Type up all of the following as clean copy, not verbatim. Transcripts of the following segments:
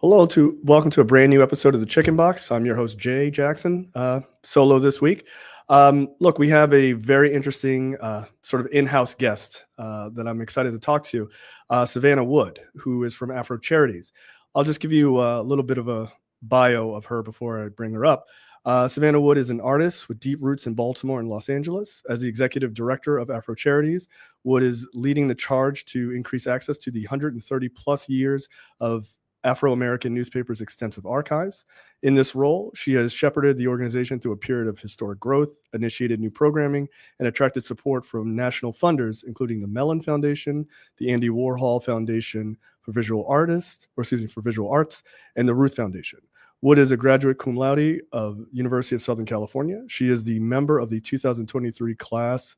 Welcome to a brand new episode of the Chicken Box. I'm your host, Jay Jackson, solo this week. Look, we have a very interesting sort of in-house guest that I'm excited to talk to, Savannah Wood, who is from AFRO Charities. I'll just give you a little bit of a bio of her before I bring her up. Savannah Wood is an artist with deep roots in Baltimore and Los Angeles. As the executive director of AFRO Charities, Wood is leading the charge to increase access to the 130 plus years of Afro-American newspapers' extensive archives. In this role, she has shepherded the organization through a period of historic growth, initiated new programming, and attracted support from national funders, including the Mellon Foundation, the Andy Warhol Foundation for Visual Arts, and the Ruth Foundation. Wood is a graduate cum laude of University of Southern California. She is the member of the 2023 class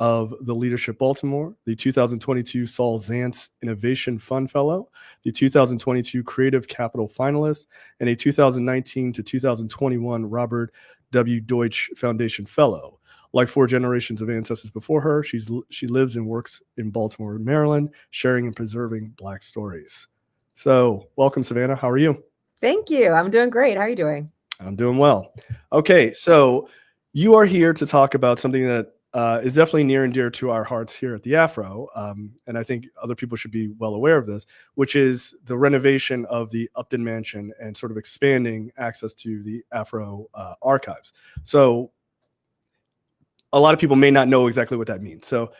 of the Leadership Baltimore, the 2022 Saul Zantz Innovation Fund Fellow, the 2022 Creative Capital Finalist, and a 2019 to 2021 Robert W. Deutsch Foundation Fellow. Like four generations of ancestors before her, she lives and works in Baltimore, Maryland, sharing and preserving Black stories. So welcome, Savannah. How are you? Thank you. I'm doing great. How are you doing? I'm doing well. Okay, so you are here to talk about something that is definitely near and dear to our hearts here at the Afro, and I think other people should be well aware of this, which is the renovation of the Upton Mansion and sort of expanding access to the AFRO Archives. So a lot of people may not know exactly what that means. So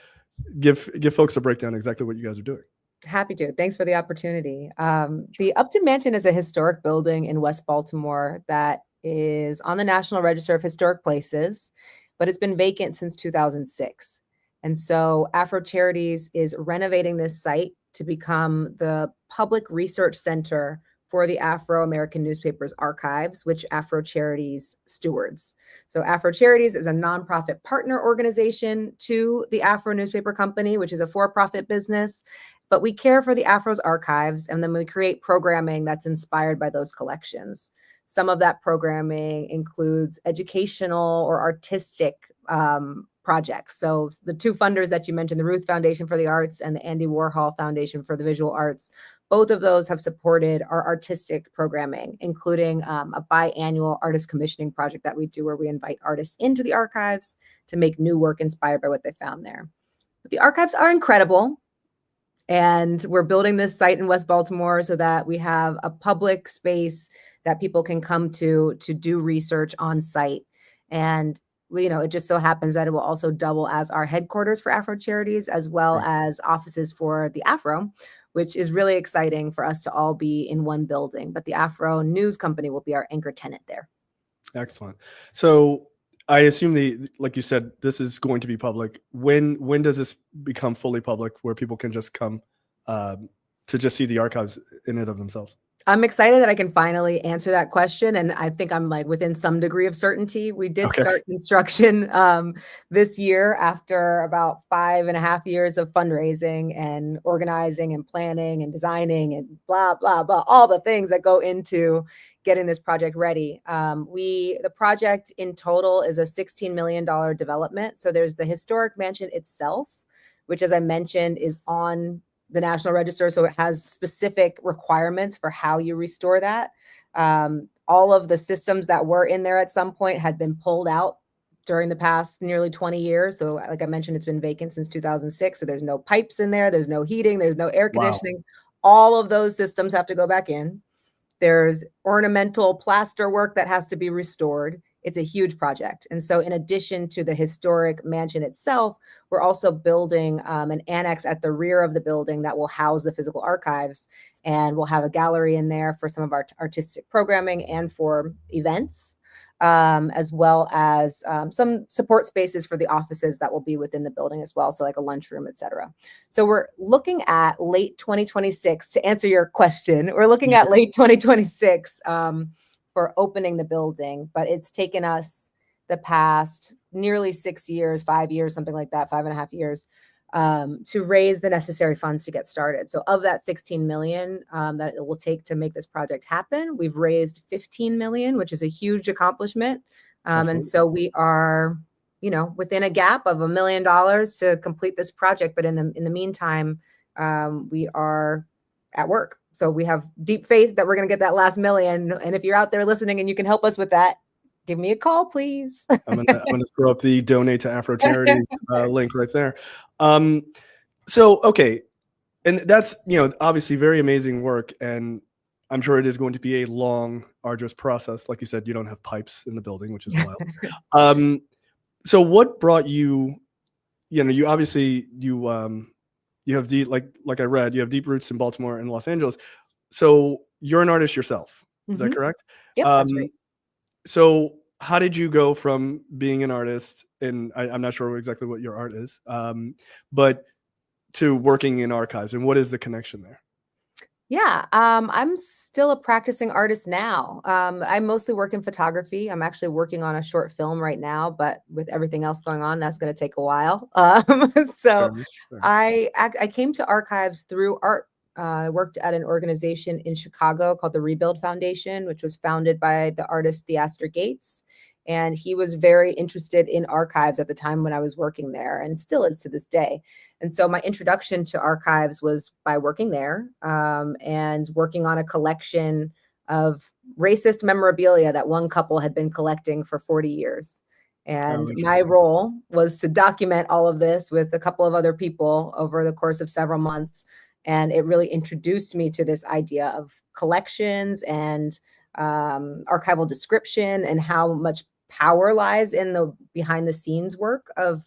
give folks a breakdown exactly what you guys are doing. Happy to. Thanks for the opportunity. The Upton Mansion is a historic building in West Baltimore that is on the National Register of Historic Places, but it's been vacant since 2006. And so AFRO Charities is renovating this site to become the public research center for the Afro-American newspapers archives, which AFRO Charities stewards. So AFRO Charities is a nonprofit partner organization to the Afro Newspaper Company, which is a for-profit business. But we care for the Afro's archives, and then we create programming that's inspired by those collections. Some of that programming includes educational or artistic projects. So the two funders that you mentioned, the Ruth Foundation for the Arts and the Andy Warhol Foundation for the Visual Arts, both of those have supported our artistic programming, including a biannual artist commissioning project that we do where we invite artists into the archives to make new work inspired by what they found there. But the archives are incredible. And we're building this site in West Baltimore so that we have a public space that people can come to do research on site. And, it just so happens that it will also double as our headquarters for AFRO Charities, as well as offices for the Afro, which is really exciting for us to all be in one building. But the Afro News Company will be our anchor tenant there. Excellent. So I assume like you said, this is going to be public. When does this become fully public where people can just come to just see the archives in and of themselves? I'm excited that I can finally answer that question. And I think I'm within some degree of certainty. We did start construction this year after about 5.5 years of fundraising and organizing and planning and designing and blah, blah, blah, all the things that go into getting this project ready. The project in total is a $16 million development. So there's the historic mansion itself, which, as I mentioned, is on the National Register. So it has specific requirements for how you restore that. All of the systems that were in there at some point had been pulled out during the past nearly 20 years. So like I mentioned, it's been vacant since 2006. So there's no pipes in there. There's no heating. There's no air conditioning. Wow. All of those systems have to go back in. There's ornamental plaster work that has to be restored. It's a huge project. And so in addition to the historic mansion itself, we're also building an annex at the rear of the building that will house the physical archives. And we'll have a gallery in there for some of our artistic programming and for events, as well as some support spaces for the offices that will be within the building as well. So like a lunchroom, et cetera. So we're looking at late 2026 to answer your question. We're looking at late 2026 for opening the building, but it's taken us the past nearly 6 years, 5 years, something like that, 5.5 years, to raise the necessary funds to get started. So of that 16 million that it will take to make this project happen, we've raised 15 million, which is a huge accomplishment. And so we are, within a gap of $1 million to complete this project. But in the meantime, we are at work. So we have deep faith that we're going to get that last million. And if you're out there listening and you can help us with that, give me a call, please. I'm gonna throw up the donate to Afro Charities link right there. So okay, and that's, obviously very amazing work, and I'm sure it is going to be a long, arduous process. Like you said, you don't have pipes in the building, which is wild. So what brought you? You obviously you have deep, like I read, you have deep roots in Baltimore and Los Angeles. So you're an artist yourself. Is that correct? Yep, that's right. So how did you go from being an artist, and I'm not sure exactly what your art is, but to working in archives, and what is the connection there? Yeah, I'm still a practicing artist now. I mostly work in photography. I'm actually working on a short film right now, but with everything else going on, that's going to take a while. So Fair enough. I came to archives through art. I worked at an organization in Chicago called the Rebuild Foundation, which was founded by the artist Theaster Gates. And he was very interested in archives at the time when I was working there, and still is to this day. And so my introduction to archives was by working there, and working on a collection of racist memorabilia that one couple had been collecting for 40 years. And my role was to document all of this with a couple of other people over the course of several months. And it really introduced me to this idea of collections and archival description, and how much power lies in the behind the scenes work of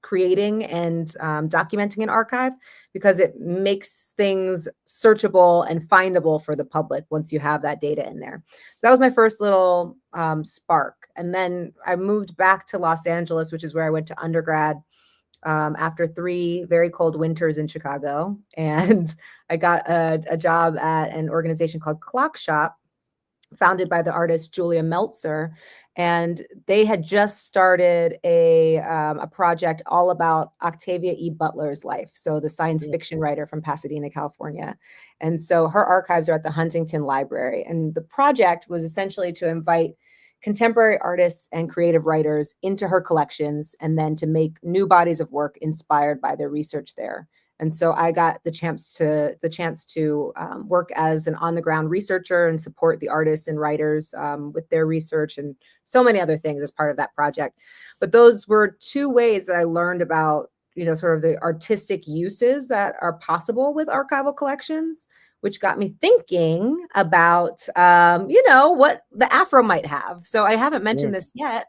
creating and documenting an archive, because it makes things searchable and findable for the public once you have that data in there. So that was my first little spark. And then I moved back to Los Angeles, which is where I went to undergrad, after 3 very cold winters in Chicago. And I got a job at an organization called Clock Shop, founded by the artist Julia Meltzer. And they had just started a project all about Octavia E. Butler's life. So the science fiction writer from Pasadena, California. And so her archives are at the Huntington Library. And the project was essentially to invite contemporary artists and creative writers into her collections, and then to make new bodies of work inspired by their research there. And so I got the chance to work as an on-the-ground researcher and support the artists and writers with their research, and so many other things as part of that project. But those were 2 ways that I learned about, sort of the artistic uses that are possible with archival collections, which got me thinking about, what the Afro might have. So I haven't mentioned this yet,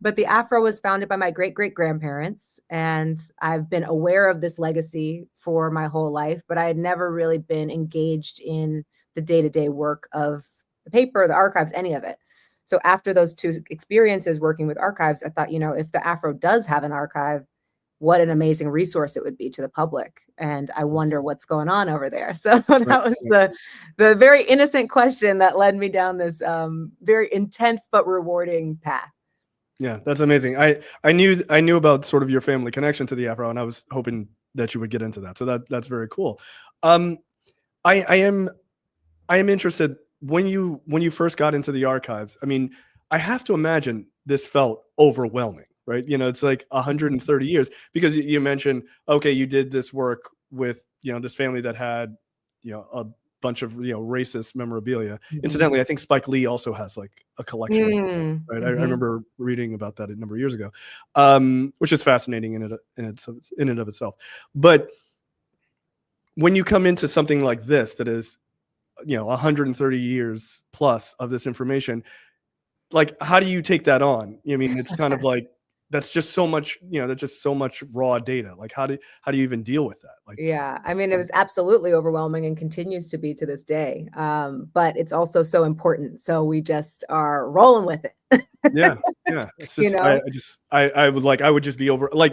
but the Afro was founded by my great-great-grandparents, and I've been aware of this legacy for my whole life, but I had never really been engaged in the day-to-day work of the paper, the archives, any of it. So after those 2 experiences working with archives, I thought, if the Afro does have an archive, what an amazing resource it would be to the public. And I wonder what's going on over there. So that was the very innocent question that led me down this very intense but rewarding path. Yeah, that's amazing. I knew about sort of your family connection to the Afro, and I was hoping that you would get into that. So that's very cool. I am interested, when you first got into the archives. I mean, I have to imagine this felt overwhelming, right? It's like 130 years, because you mentioned, okay, you did this work with, this family that had, a bunch of, racist memorabilia. Incidentally, I think Spike Lee also has like a collection, right? I remember reading about that a number of years ago, which is fascinating in and of itself. But when you come into something like this, that is, 130 years plus of this information, like, how do you take that on? I mean, it's kind of like, that's just so much, that's just so much raw data. Like, how do you even deal with that? Like, yeah, I mean, it was absolutely overwhelming and continues to be to this day. But it's also so important. So we just are rolling with it. Yeah. It's just, I would just be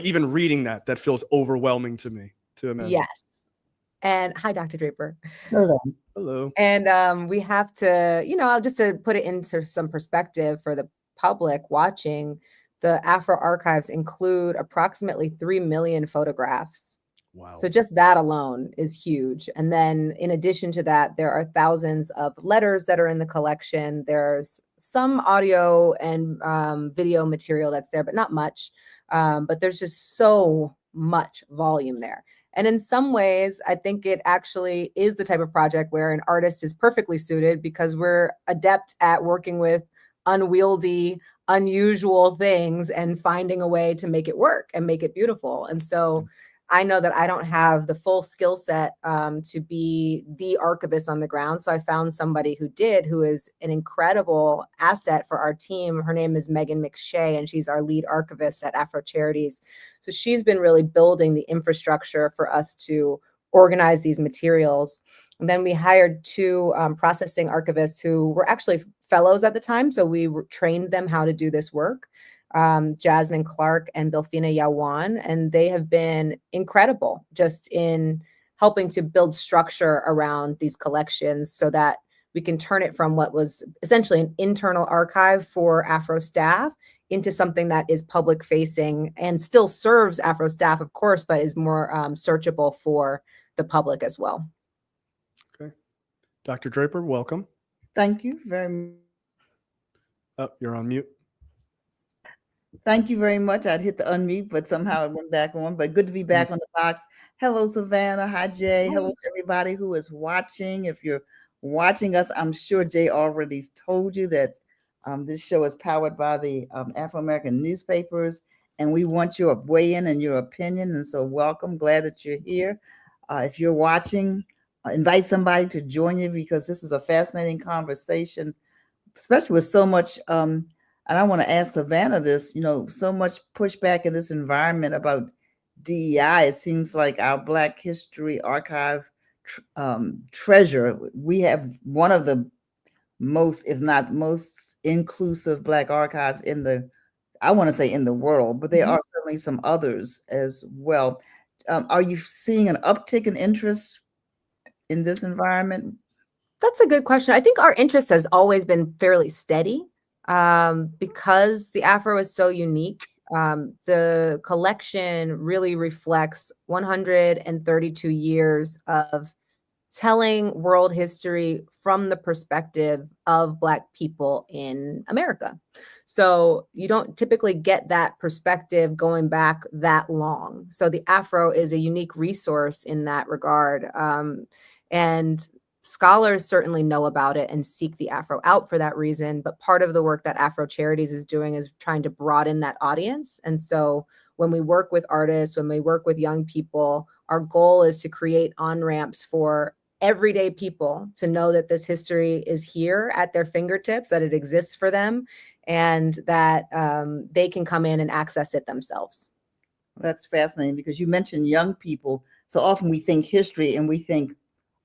even reading that feels overwhelming to me to imagine. Yes. And hi, Dr. Draper. Hello. And we have to, just to put it into some perspective for the public watching, the Afro Archives include approximately 3 million photographs. Wow. So just that alone is huge. And then in addition to that, there are thousands of letters that are in the collection. There's some audio and video material that's there, but not much. But there's just so much volume there. And in some ways, I think it actually is the type of project where an artist is perfectly suited because we're adept at working with unwieldy, unusual things and finding a way to make it work and make it beautiful. And so I know that I don't have the full skill set to be the archivist on the ground. So I found somebody who did, who is an incredible asset for our team. Her name is Megan McShay, and she's our lead archivist at AFRO Charities. So she's been really building the infrastructure for us to organize these materials. And then we hired two processing archivists who were actually fellows at the time. So we trained them how to do this work. Jasmine Clark and Bilfina Yawan, and they have been incredible just in helping to build structure around these collections so that we can turn it from what was essentially an internal archive for Afro staff into something that is public facing and still serves Afro staff, of course, but is more searchable for the public as well. Okay. Dr. Draper, welcome. Thank you very much. Oh, you're on mute. Thank you very much. I'd hit the unmute, but somehow it went back on. But good to be back on the box. Hello, Savannah. Hi, Jay. Hello to everybody who is watching. If you're watching us, I'm sure Jay already told you that this show is powered by the Afro-American newspapers, and we want your weigh-in and your opinion. And so welcome. Glad that you're here. If you're watching, invite somebody to join you because this is a fascinating conversation, especially with so much and I want to ask Savannah this, so much pushback in this environment about DEI. It seems like our Black History Archive treasure, we have one of the most, if not most inclusive Black archives in the, I want to say in the world, but there are certainly some others as well. Are you seeing an uptick in interest in this environment? That's a good question. I think our interest has always been fairly steady. Because the Afro is so unique, the collection really reflects 132 years of telling world history from the perspective of Black people in America. So you don't typically get that perspective going back that long. So the Afro is a unique resource in that regard. And scholars certainly know about it and seek the Afro out for that reason. But part of the work that AFRO Charities is doing is trying to broaden that audience. And so when we work with artists, when we work with young people, our goal is to create on-ramps for everyday people to know that this history is here at their fingertips, that it exists for them, and that they can come in and access it themselves. That's fascinating because you mentioned young people. So often we think history and we think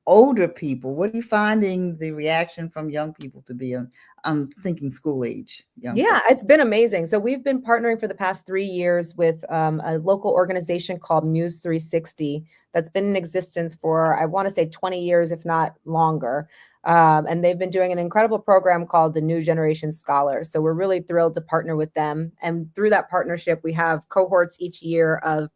older people. What are you finding the reaction from young people to be? I'm thinking school age. Yeah, it's been amazing. So we've been partnering for the past 3 years with a local organization called Muse 360 that's been in existence for, I want to say 20 years, if not longer. And they've been doing an incredible program called the New Generation Scholars. So we're really thrilled to partner with them. And through that partnership, we have cohorts each year of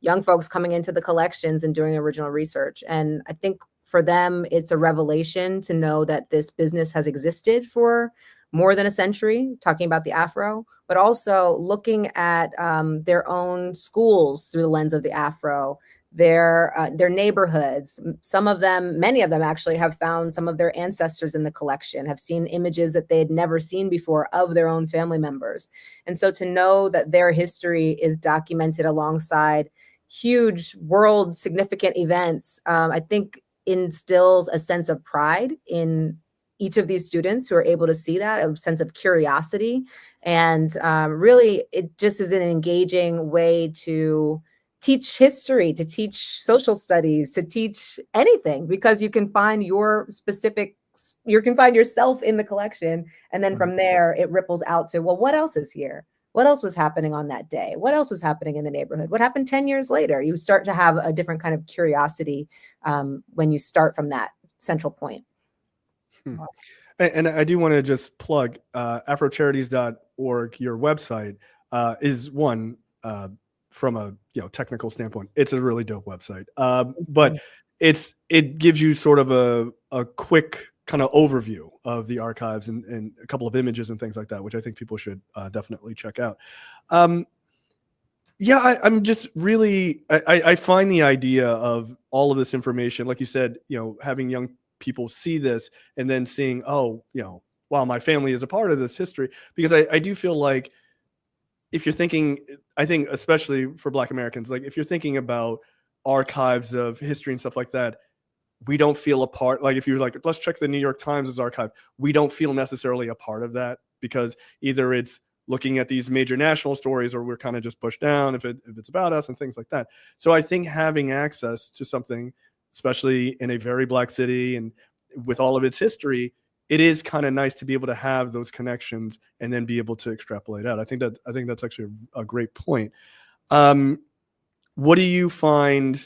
young folks coming into the collections and doing original research. And I think for them, it's a revelation to know that this business has existed for more than a century, talking about the Afro, but also looking at their own schools through the lens of the Afro, their neighborhoods. Some of them, many of them actually have found some of their ancestors in the collection, have seen images that they had never seen before of their own family members. And so to know that their history is documented alongside huge world significant events, I think instills a sense of pride in each of these students who are able to see that, a sense of curiosity. And really, it just is an engaging way to teach history, to teach social studies, to teach anything, because you can find your specific, you can find yourself in the collection. And then from there, it ripples out to, well, what else is here? What else was happening on that day? What else was happening in the neighborhood? What happened 10 years later? You start to have a different kind of curiosity when you start from that central point. And I do want to just plug afrocharities.org, your website, is one from a technical standpoint. It's a really dope website, but it gives you sort of a quick kind of overview of the archives and a couple of images and things like that, which I think people should definitely check out. Yeah, I'm just really, I find the idea of all of this information, like you said, having young people see this and then seeing, oh, wow, my family is a part of this history. Because I do feel like if you're thinking, I think especially for Black Americans, like if you're thinking about archives of history and stuff like that, we don't feel a part. Like if you're like, let's check the New York Times' archive, we don't feel necessarily a part of that, because either it's looking at these major national stories or we're kind of just pushed down if it's about us and things like that. So I think having access to something, especially in a very Black city and with all of its history, it is kind of nice to be able to have those connections and then be able to extrapolate out. I think that's actually a great point. What do you find,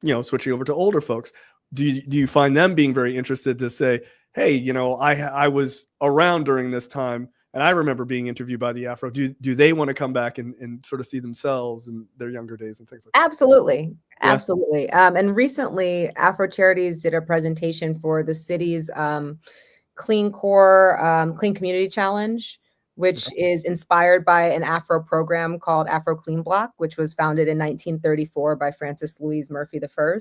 switching over to older folks, do you find them being very interested to say, hey, I was around during this time and I remember being interviewed by the Afro. Do they want to come back and sort of see themselves in their younger days and things like that? Absolutely. Yeah. Absolutely. And recently, Afro Charities did a presentation for the city's Clean Core Clean Community Challenge, which is inspired by an Afro program called Afro Clean Block, which was founded in 1934 by Francis Louise Murphy I.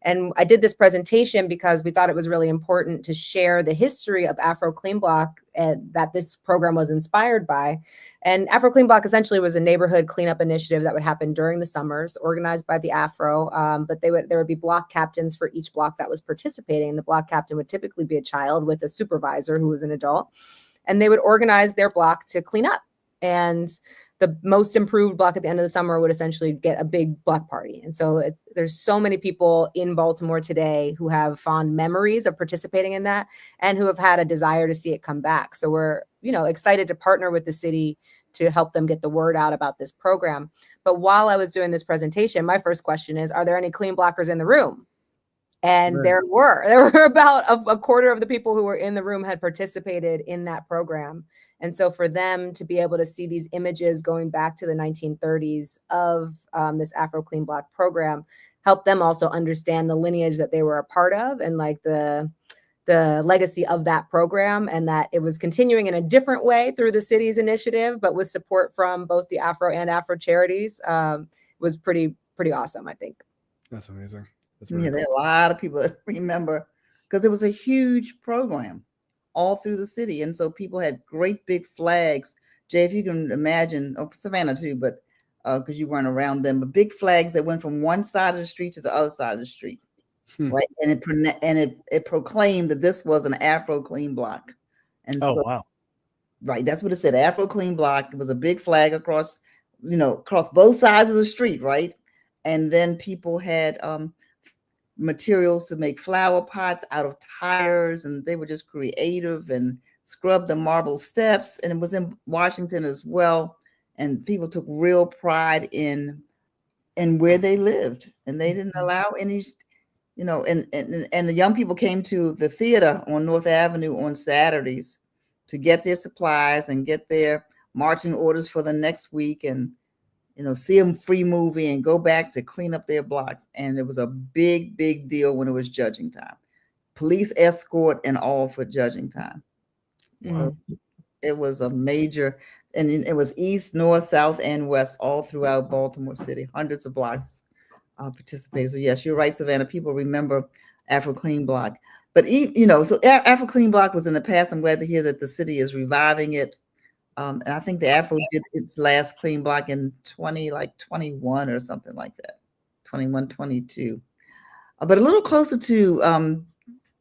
And I did this presentation because we thought it was really important to share the history of Afro Clean Block that this program was inspired by. And Afro Clean Block essentially was a neighborhood cleanup initiative that would happen during the summers, organized by the Afro. But there would be block captains for each block that was participating. And the block captain would typically be a child with a supervisor who was an adult. And they would organize their block to clean up. And the most improved block at the end of the summer would essentially get a big block party. And so there's so many people in Baltimore today who have fond memories of participating in that and who have had a desire to see it come back. So we're, excited to partner with the city to help them get the word out about this program. But while I was doing this presentation, my first question is, are there any clean blockers in the room? And Right. there were about a quarter of the people who were in the room had participated in that program. And so for them to be able to see these images going back to the 1930s of this Afro Clean Block program helped them also understand the lineage that they were a part of and like the legacy of that program, and that it was continuing in a different way through the city's initiative, but with support from both the Afro and Afro Charities, was pretty awesome, I think. That's amazing. Yeah, there are a lot of people that remember because it was a huge program all through the city. And so people had great big flags. Jay, if you can imagine, Savannah too, but because you weren't around them, but big flags that went from one side of the street to the other side of the street. Right. And it proclaimed that this was an Afro Clean Block. And so, wow. Right. That's what it said. Afro Clean Block. It was a big flag across both sides of the street. Right. And then people had materials to make flower pots out of tires, and they were just creative and scrubbed the marble steps. And it was in Washington as well. And people took real pride in where they lived, and they didn't allow any, and the young people came to the theater on North Avenue on Saturdays to get their supplies and get their marching orders for the next week, and see a free movie and go back to clean up their blocks. And it was a big deal when it was judging time. Police escort and all for judging time. Wow. It was a major, and it was east, north, south, and west, all throughout Baltimore City. Hundreds of blocks participated. So yes, you're right, Savannah. People remember Afro Clean Block. But so Afro Clean Block was in the past. I'm glad to hear that the city is reviving it. And I think the Afro did its last clean block in 21 or something like that, 21, 22. But a little closer to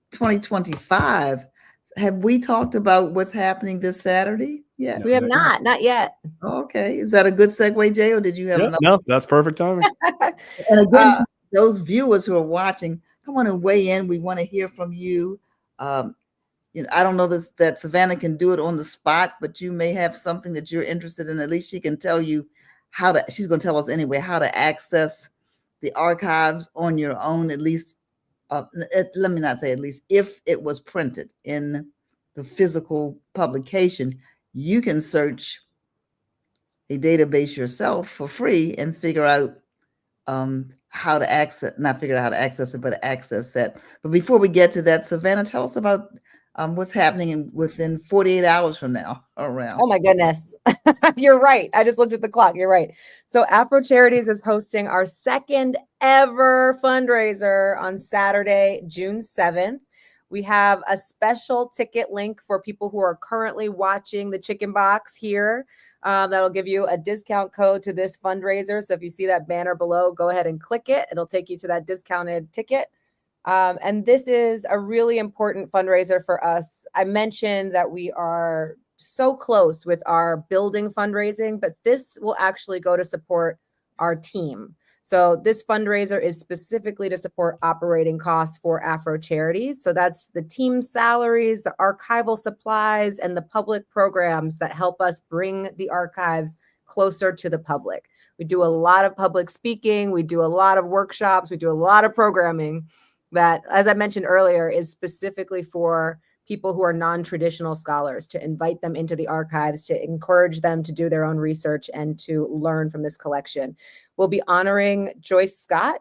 2025, have we talked about what's happening this Saturday? Yeah, we have not yet. Okay, is that a good segue, Jay, or did you have another? No, that's perfect timing. And again, to those viewers who are watching, come on and weigh in. We want to hear from you. I don't know that Savannah can do it on the spot, but you may have something that you're interested in. At least she can tell you she's going to tell us anyway, how to access the archives on your own, at least. Let me not say at least, if it was printed in the physical publication, you can search a database yourself for free and figure out how to access, not figure out how to access it, but access that. But before we get to that, Savannah, tell us about what's happening within 48 hours from now around. Oh my goodness. You're right. I just looked at the clock. You're right. So AFRO Charities is hosting our second ever fundraiser on Saturday, June 7th. We have a special ticket link for people who are currently watching the Chicken Box here. That'll give you a discount code to this fundraiser. So if you see that banner below, go ahead and click it. It'll take you to that discounted ticket. And this is a really important fundraiser for us. I mentioned that we are so close with our building fundraising, but this will actually go to support our team. So this fundraiser is specifically to support operating costs for AFRO Charities. So that's the team salaries, the archival supplies, and the public programs that help us bring the archives closer to the public. We do a lot of public speaking. We do a lot of workshops. We do a lot of programming that, as I mentioned earlier, is specifically for people who are non-traditional scholars, to invite them into the archives, to encourage them to do their own research and to learn from this collection. We'll be honoring Joyce Scott,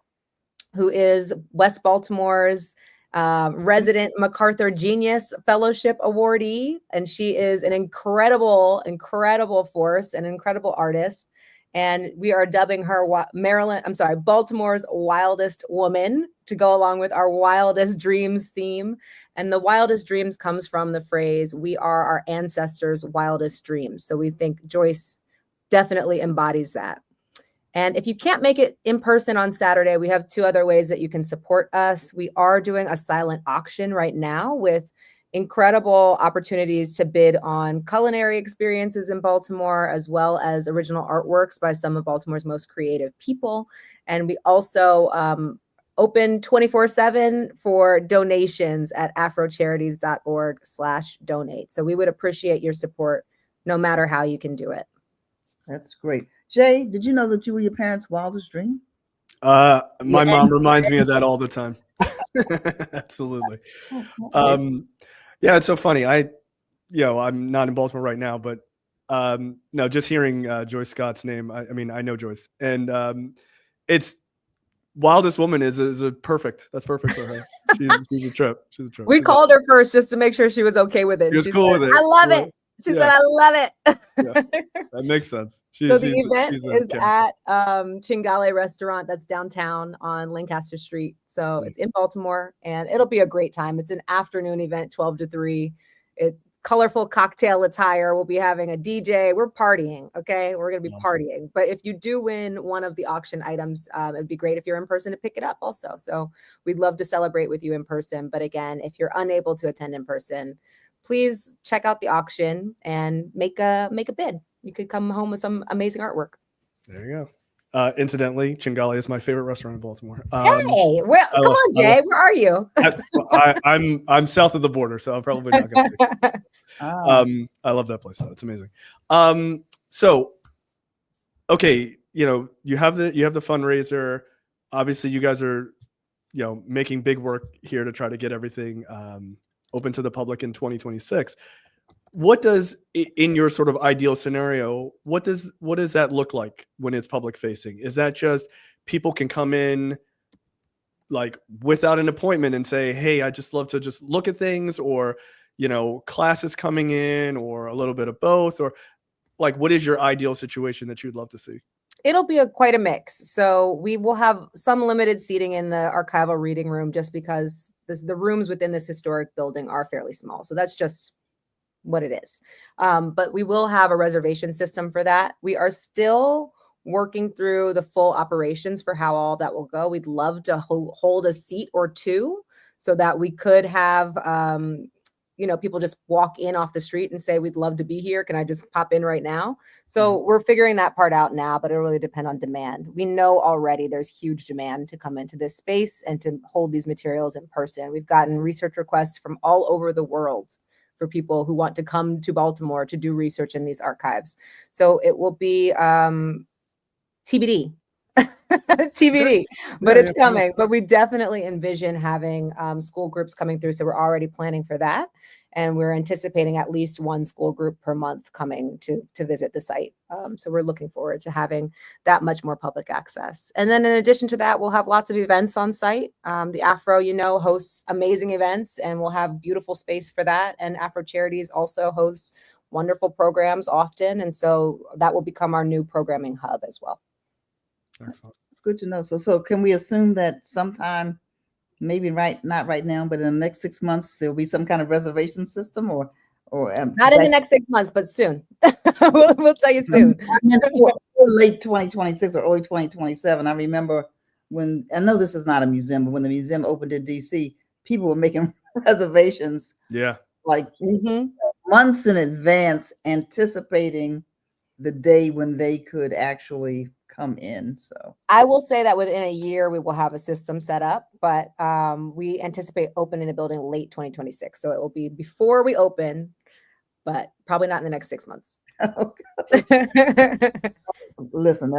who is West Baltimore's resident MacArthur Genius Fellowship awardee. And she is an incredible, incredible force, an incredible artist. And we are dubbing her Baltimore's wildest woman, to go along with our Wildest Dreams theme. And the Wildest Dreams comes from the phrase, we are our ancestors' wildest dreams. So we think Joyce definitely embodies that. And if you can't make it in person on Saturday, we have two other ways that you can support us. We are doing a silent auction right now with incredible opportunities to bid on culinary experiences in Baltimore, as well as original artworks by some of Baltimore's most creative people. And we also open 24/7 for donations at afrocharities.org/donate. So we would appreciate your support no matter how you can do it. That's great. Jay, did you know that you were your parents' wildest dream? My mom reminds me of that all the time. Absolutely. Yeah, it's so funny. I'm not in Baltimore right now, but no, just hearing Joyce Scott's name, I mean, I know Joyce, and it's Wildest Woman is a perfect. That's perfect for her. She's a trip. She's a trip. We called her first just to make sure she was okay with it. She was cool with it. I love it. She said, I love it. Yeah, that makes sense. So the event is at Chingale Restaurant that's downtown on Lancaster Street. So it's in Baltimore, and it'll be a great time. It's an afternoon event, 12 to 3. It's colorful cocktail attire. We'll be having a DJ. We're partying, okay? We're going to be partying. But if you do win one of the auction items, it'd be great if you're in person to pick it up also. So we'd love to celebrate with you in person. But again, if you're unable to attend in person, please check out the auction and make a bid. You could come home with some amazing artwork. There you go. Incidentally, Chingale is my favorite restaurant in Baltimore. Hey, come on, Jay. Where are you? I'm south of the border, so I'm probably not going to. I love that place, though. It's amazing. So, okay, you have the fundraiser. Obviously, you guys are, making big work here to try to get everything open to the public in 2026. What does, in your sort of ideal scenario, what does that look like when it's public facing? Is that just people can come in like without an appointment and say, hey, I just love to just look at things, or, classes coming in, or a little bit of both, or like, what is your ideal situation that you'd love to see? It'll be quite a mix. So we will have some limited seating in the archival reading room, just because the rooms within this historic building are fairly small. So that's just what it is. But we will have a reservation system for that. We are still working through the full operations for how all that will go. We'd love to hold a seat or two so that we could have, people just walk in off the street and say, we'd love to be here. Can I just pop in right now? So we're figuring that part out now, but it'll really depend on demand. We know already there's huge demand to come into this space and to hold these materials in person. We've gotten research requests from all over the world for people who want to come to Baltimore to do research in these archives. So it will be TBD TBD, but Yeah, it's yeah, coming. But we definitely envision having school groups coming through. So we're already planning for that. And we're anticipating at least one school group per month coming to visit the site. So we're looking forward to having that much more public access. And then in addition to that, we'll have lots of events on site. The Afro, hosts amazing events, and we'll have beautiful space for that. And Afro Charities also hosts wonderful programs often. And so that will become our new programming hub as well. Excellent. It's good to know. So can we assume that sometime, maybe not right now, but in the next 6 months, there'll be some kind of reservation system or not in the next 6 months, but soon. we'll tell you soon. Late 2026 or early 2027. I remember when, I know this is not a museum, but when the museum opened in DC, people were making reservations. Yeah. Like months in advance, anticipating the day when they could actually come in. So I will say that within a year we will have a system set up, but we anticipate opening the building late 2026. So it will be before we open, but probably not in the next 6 months. Listen,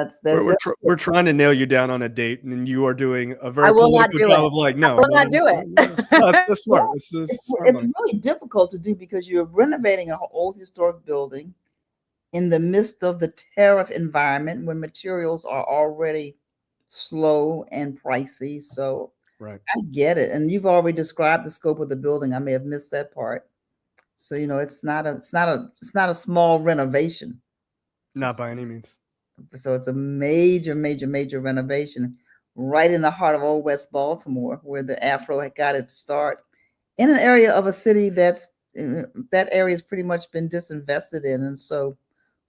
we're trying to nail you down on a date, and you are doing a very I will not political do job it. of like, no, I will not do it. No, that's smart. It's smart. It's really difficult to do because you're renovating an old historic building in the midst of the tariff environment when materials are already slow and pricey. So right. I get it. And you've already described the scope of the building. I may have missed that part. So, it's not a small renovation. Not by any means. So it's a major, major, major renovation right in the heart of Old West Baltimore, where the Afro had got its start, in an area of a city that area has pretty much been disinvested in. And so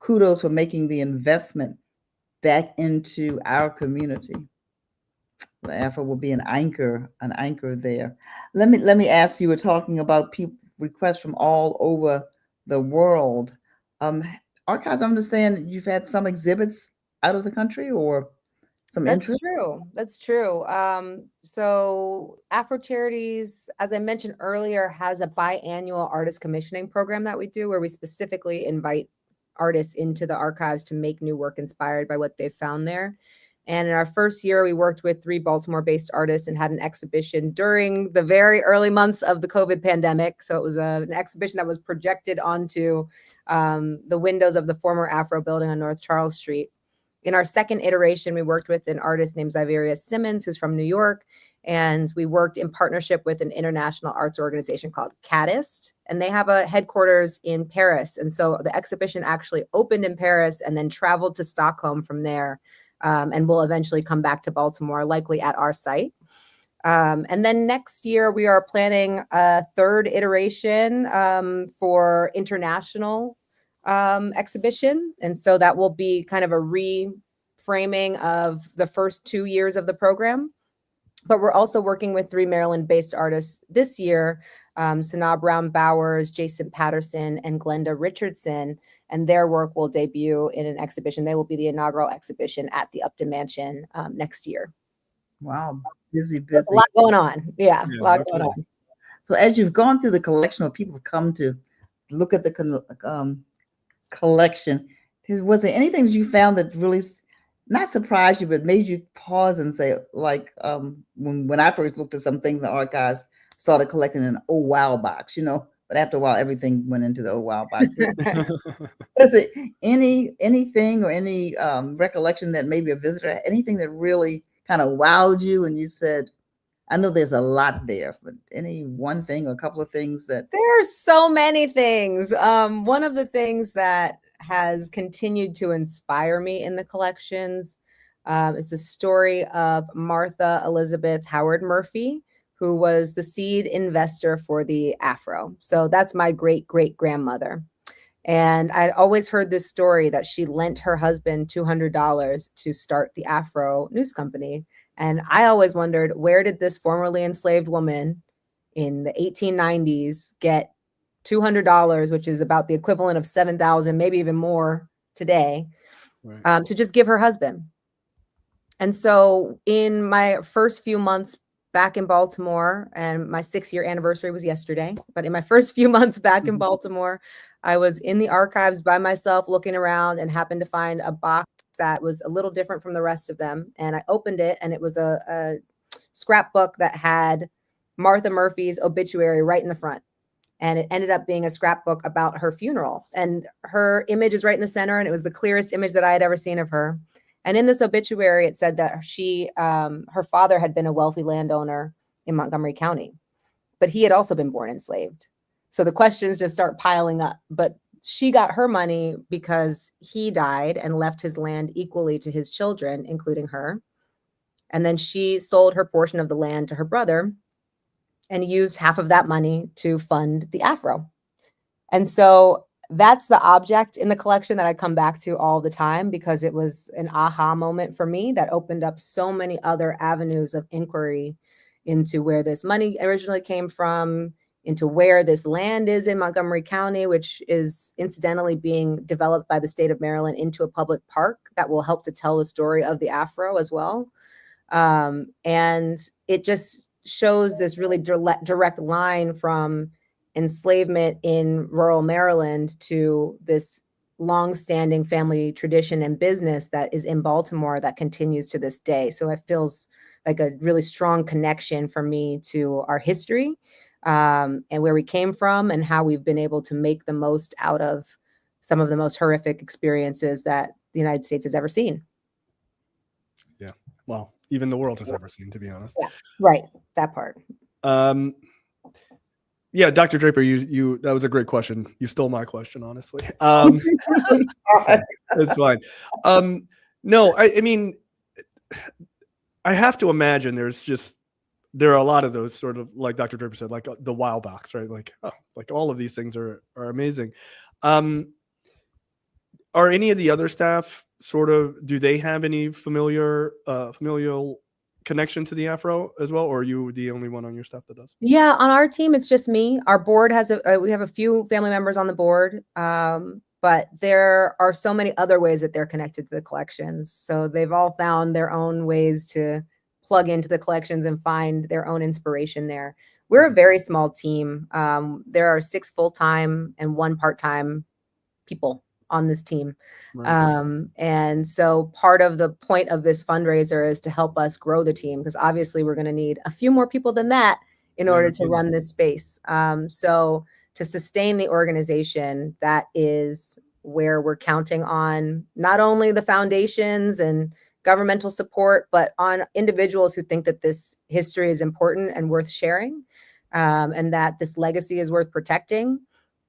kudos for making the investment back into our community. The Afro will be an anchor there. Let me ask you, we're talking about requests from all over the world. Archives, I understand you've had some exhibits out of the country or some interest? That's true. So Afro Charities, as I mentioned earlier, has a biannual artist commissioning program that we do where we specifically invite artists into the archives to make new work inspired by what they've found there. And in our first year, we worked with 3 Baltimore-based artists and had an exhibition during the very early months of the COVID pandemic. So it was an exhibition that was projected onto the windows of the former Afro building on North Charles Street. In our second iteration, we worked with an artist named Zyveria Simmons, who's from New York. And we worked in partnership with an international arts organization called Cadist. And they have a headquarters in Paris. And so the exhibition actually opened in Paris and then traveled to Stockholm from there. And will eventually come back to Baltimore, likely at our site. And then next year, we are planning a third iteration for international exhibition. And so that will be kind of a reframing of the first 2 years of the program. But we're also working with 3 Maryland-based artists this year, Sanaa Brown Bowers, Jason Patterson, and Glenda Richardson, and their work will debut in an exhibition. They will be the inaugural exhibition at the Upton Mansion next year. Wow, busy. There's a lot going on. Yeah, a lot going on. So as you've gone through the collection, or people have come to look at the collection, was there anything that you found that really not surprised you, but made you pause and say, like, when I first looked at some things in the archives, started collecting an oh wow box, but after a while, everything went into the oh wow box. Is it anything or any recollection that maybe a visitor, anything that really kind of wowed you and you said, I know there's a lot there, but any one thing or a couple of things that... There's so many things. One of the things that has continued to inspire me in the collections is the story of Martha Elizabeth Howard Murphy, who was the seed investor for the Afro. So that's my great-great-grandmother. And I'd always heard this story that she lent her husband $200 to start the Afro News Company. And I always wondered, where did this formerly enslaved woman in the 1890s get $200, which is about the equivalent of $7,000, maybe even more today, right, to just give her husband? And so in my first few months back in Baltimore, and my 6-year anniversary was yesterday, but in my first few months back in Baltimore, I was in the archives by myself looking around and happened to find a box that was a little different from the rest of them. And I opened it, and it was a scrapbook that had Martha Murphy's obituary right in the front. And it ended up being a scrapbook about her funeral. And her image is right in the center, and it was the clearest image that I had ever seen of her. And in this obituary, it said that her father had been a wealthy landowner in Montgomery County, but he had also been born enslaved. So the questions just start piling up. But she got her money because he died and left his land equally to his children, including her. And then she sold her portion of the land to her brother and used half of that money to fund the AFRO. And so that's the object in the collection that I come back to all the time, because it was an aha moment for me that opened up so many other avenues of inquiry into where this money originally came from, into where this land is in Montgomery County, which is incidentally being developed by the state of Maryland into a public park that will help to tell the story of the AFRO as well. And it just shows this really direct line from enslavement in rural Maryland to this longstanding family tradition and business that is in Baltimore that continues to this day. So it feels like a really strong connection for me to our history, and where we came from, and how we've been able to make the most out of some of the most horrific experiences that the United States has ever seen. Yeah, well, even the world has ever seen, to be honest. Yeah, right, that part. Yeah, Dr. Draper, you that was a great question. You stole my question, honestly. It's fine. No, I mean, I have to imagine there are a lot of those sort of, like Dr. Draper said, like the wild box, right? Like, oh, like all of these things are amazing. Are any of the other staff do they have any familial connection to the AFRO as well, or are you the only one on your staff that does? Yeah, on our team, it's just me. Our board has we have a few family members on the board, but there are so many other ways that they're connected to the collections. So they've all found their own ways to plug into the collections and find their own inspiration there. We're a very small team. There are 6 full-time and 1 part-time people on this team. Right. And so part of the point of this fundraiser is to help us grow the team, because obviously we're going to need a few more people than that in order to run this space. So to sustain the organization, that is where we're counting on not only the foundations and governmental support, but on individuals who think that this history is important and worth sharing, and that this legacy is worth protecting,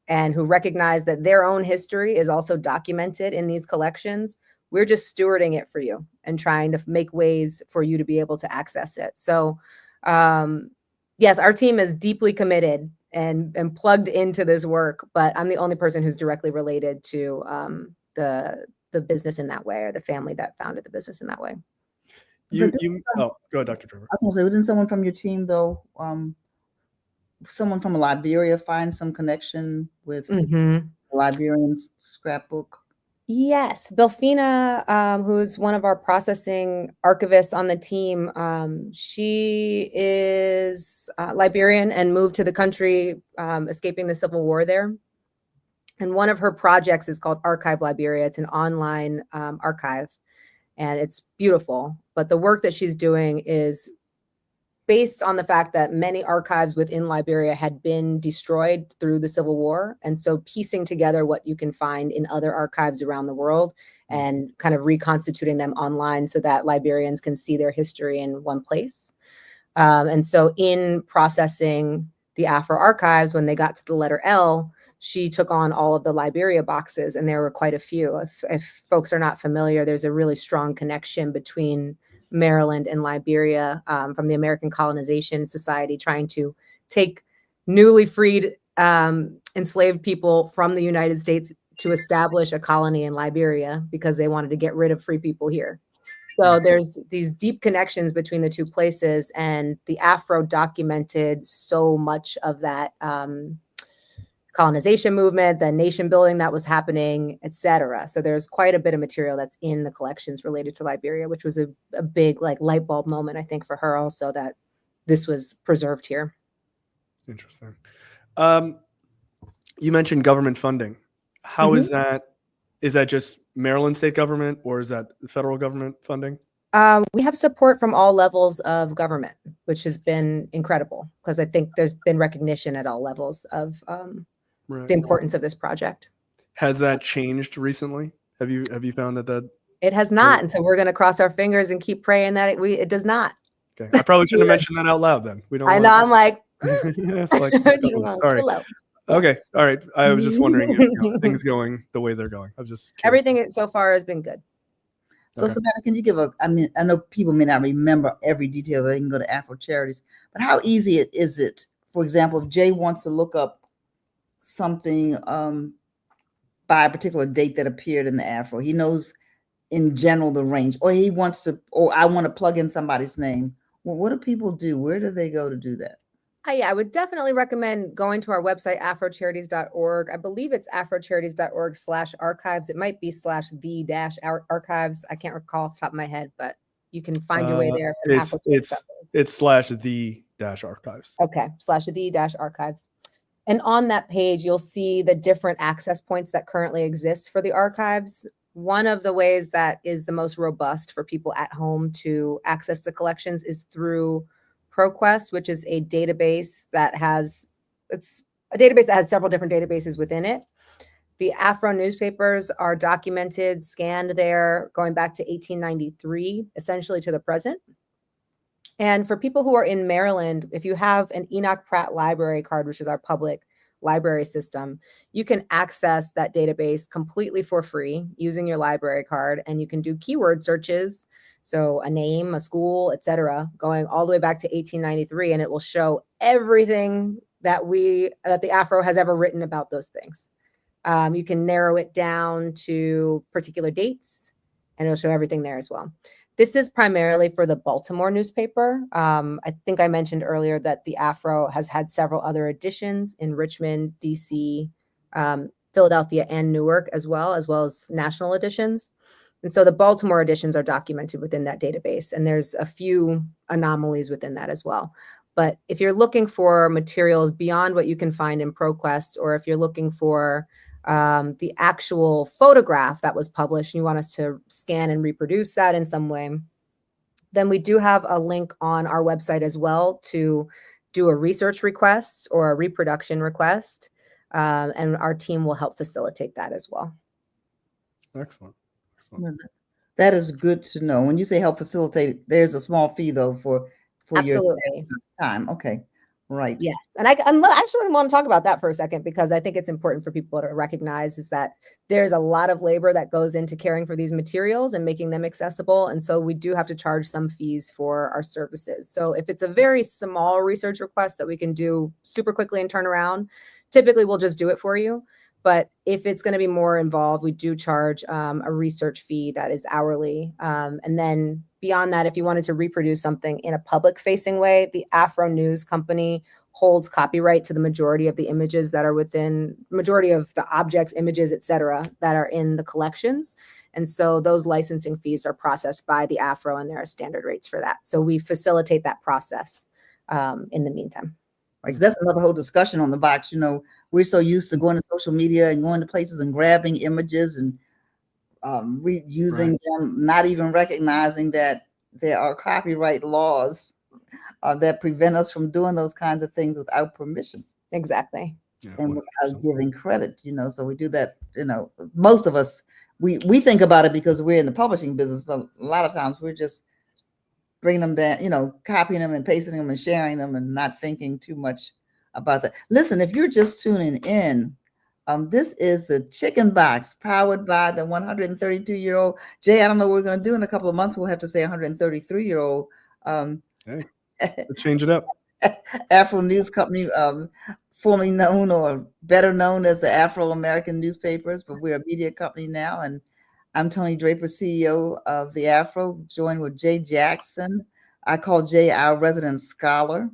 and who recognize that their own history is also documented in these collections. We're just stewarding it for you and trying to make ways for you to be able to access it. So yes, our team is deeply committed and plugged into this work, but I'm the only person who's directly related to the business in that way, or the family that founded the business in that way. Go ahead, Dr. Trevor. I was going to say, wasn't someone from your team, though, someone from Liberia find some connection with Liberian's scrapbook? Yes, Belfina, who's one of our processing archivists on the team, she is Liberian and moved to the country, escaping the Civil War there. And one of her projects is called Archive Liberia. It's an online archive, and it's beautiful. But the work that she's doing is based on the fact that many archives within Liberia had been destroyed through the Civil War. And so piecing together what you can find in other archives around the world and kind of reconstituting them online so that Liberians can see their history in one place. And so in processing the AFRO Archives, when they got to the letter L, she took on all of the Liberia boxes, and there were quite a few. If folks are not familiar, there's a really strong connection between Maryland and Liberia, from the American Colonization Society trying to take newly freed enslaved people from the United States to establish a colony in Liberia because they wanted to get rid of free people here. So there's these deep connections between the two places, and the AFRO documented so much of that colonization movement, the nation building that was happening, et cetera. So there's quite a bit of material that's in the collections related to Liberia, which was a big like light bulb moment, I think, for her also, that this was preserved here. Interesting. You mentioned government funding. How is that? Is that just Maryland state government, or is that federal government funding? We have support from all levels of government, which has been incredible because I think there's been recognition at all levels of the importance of this project. Has that changed recently? Have you found that it has not? And so we're going to cross our fingers and keep praying that it does not. Okay, I probably shouldn't have mentioned that out loud. Then we don't. I know. I'm like, sorry. Okay, all right. I was just wondering if things going the way they're going. I'm just curious. Everything so far has been good. So Savannah, can you give I know people may not remember every detail. They can go to Afro Charities, but how easy is it? For example, if Jay wants to look up something by a particular date that appeared in the Afro, he knows in general the range, or he wants to, or I want to plug in somebody's name. Well, what do people do? Where do they go to do that? Yeah, I would definitely recommend going to our website, afrocharities.org. I believe it's afrocharities.org/archives. It might be /the-archives. I can't recall off the top of my head, but you can find your way there. It's /the-archives. Okay, /the-archives. And on that page, you'll see the different access points that currently exist for the archives. One of the ways that is the most robust for people at home to access the collections is through ProQuest, which is a database that has several different databases within it. The Afro newspapers are documented, scanned there, going back to 1893, essentially to the present. And for people who are in Maryland, if you have an Enoch Pratt library card, which is our public library system, you can access that database completely for free using your library card, and you can do keyword searches. So a name, a school, etc., going all the way back to 1893, and it will show everything that the Afro has ever written about those things. You can narrow it down to particular dates, and it'll show everything there as well. This is primarily for the Baltimore newspaper. I think I mentioned earlier that the Afro has had several other editions in Richmond, DC, Philadelphia, and Newark, as well as national editions. And so the Baltimore editions are documented within that database, and there's a few anomalies within that as well. But if you're looking for materials beyond what you can find in ProQuest, or if you're looking for the actual photograph that was published and you want us to scan and reproduce that in some way, then we do have a link on our website as well to do a research request or a reproduction request, and our team will help facilitate that as well. Excellent. That is good to know. When you say help facilitate, there's a small fee though for Absolutely. your time. Okay. Right. Yes. And I actually want to talk about that for a second, because I think it's important for people to recognize is that there's a lot of labor that goes into caring for these materials and making them accessible. And so we do have to charge some fees for our services. So if it's a very small research request that we can do super quickly and turn around, typically we'll just do it for you. But if it's going to be more involved, we do charge a research fee that is hourly. And then beyond that, if you wanted to reproduce something in a public-facing way, the Afro News Company holds copyright to the majority of the images that are majority of the objects, images, et cetera, that are in the collections. And so those licensing fees are processed by the Afro, and there are standard rates for that. So we facilitate that process in the meantime. Like that's another whole discussion on the Boxx. You know, we're so used to going to social media and going to places and grabbing images and reusing them, not even recognizing that there are copyright laws that prevent us from doing those kinds of things without permission. Exactly. Yeah, and without giving credit, you know. So we do that, you know, most of us, we think about it because we're in the publishing business, but a lot of times we're just bringing them down, you know, copying them and pasting them and sharing them and not thinking too much about that. Listen, if you're just tuning in, this is the Chicken Box powered by the 132-year-old Jay. I don't know what we're going to do in a couple of months. We'll have to say 133-year-old. Hey, let's change it up. Afro News Company, formerly known or better known as the Afro American Newspapers, but we're a media company now. And I'm Toni Draper, CEO of the Afro, joined with Jay Jackson. I call Jay our resident scholar.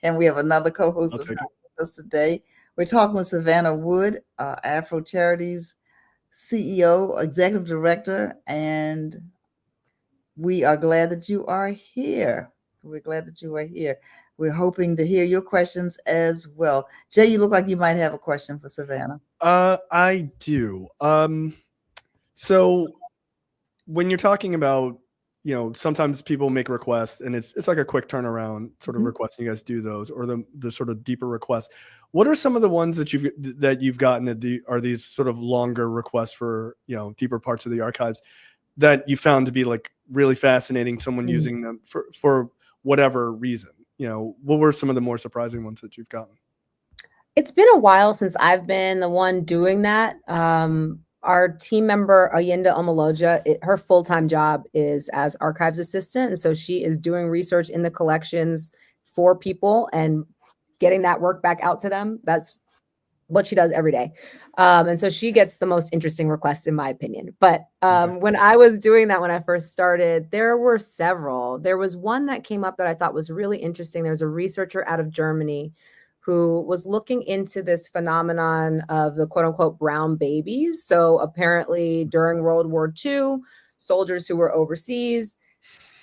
And we have another co-host with us today. We're talking with Savannah Wood, AFRO Charities CEO, Executive Director, and we are glad that you are here. We're glad that you are here. we're hoping to hear your questions as well. Jay, you look like you might have a question for Savannah. I do. So when you're talking about, sometimes people make requests and it's like a quick turnaround sort of request, and you guys do those, or the sort of deeper requests. What are some of the ones that you've gotten are these sort of longer requests for, deeper parts of the archives that you found to be like really fascinating, someone using them for whatever reason? What were some of the more surprising ones that you've gotten? It's been a while since I've been the one doing that. Our team member, Ayinda Omoloja, her full-time job is as archives assistant. And so she is doing research in the collections for people and getting that work back out to them. That's what she does every day. And so she gets the most interesting requests, in my opinion. But when I was doing that, when I first started, there were several. There was one that came up that I thought was really interesting. There's a researcher out of Germany who was looking into this phenomenon of the quote unquote brown babies. So apparently during World War II, soldiers who were overseas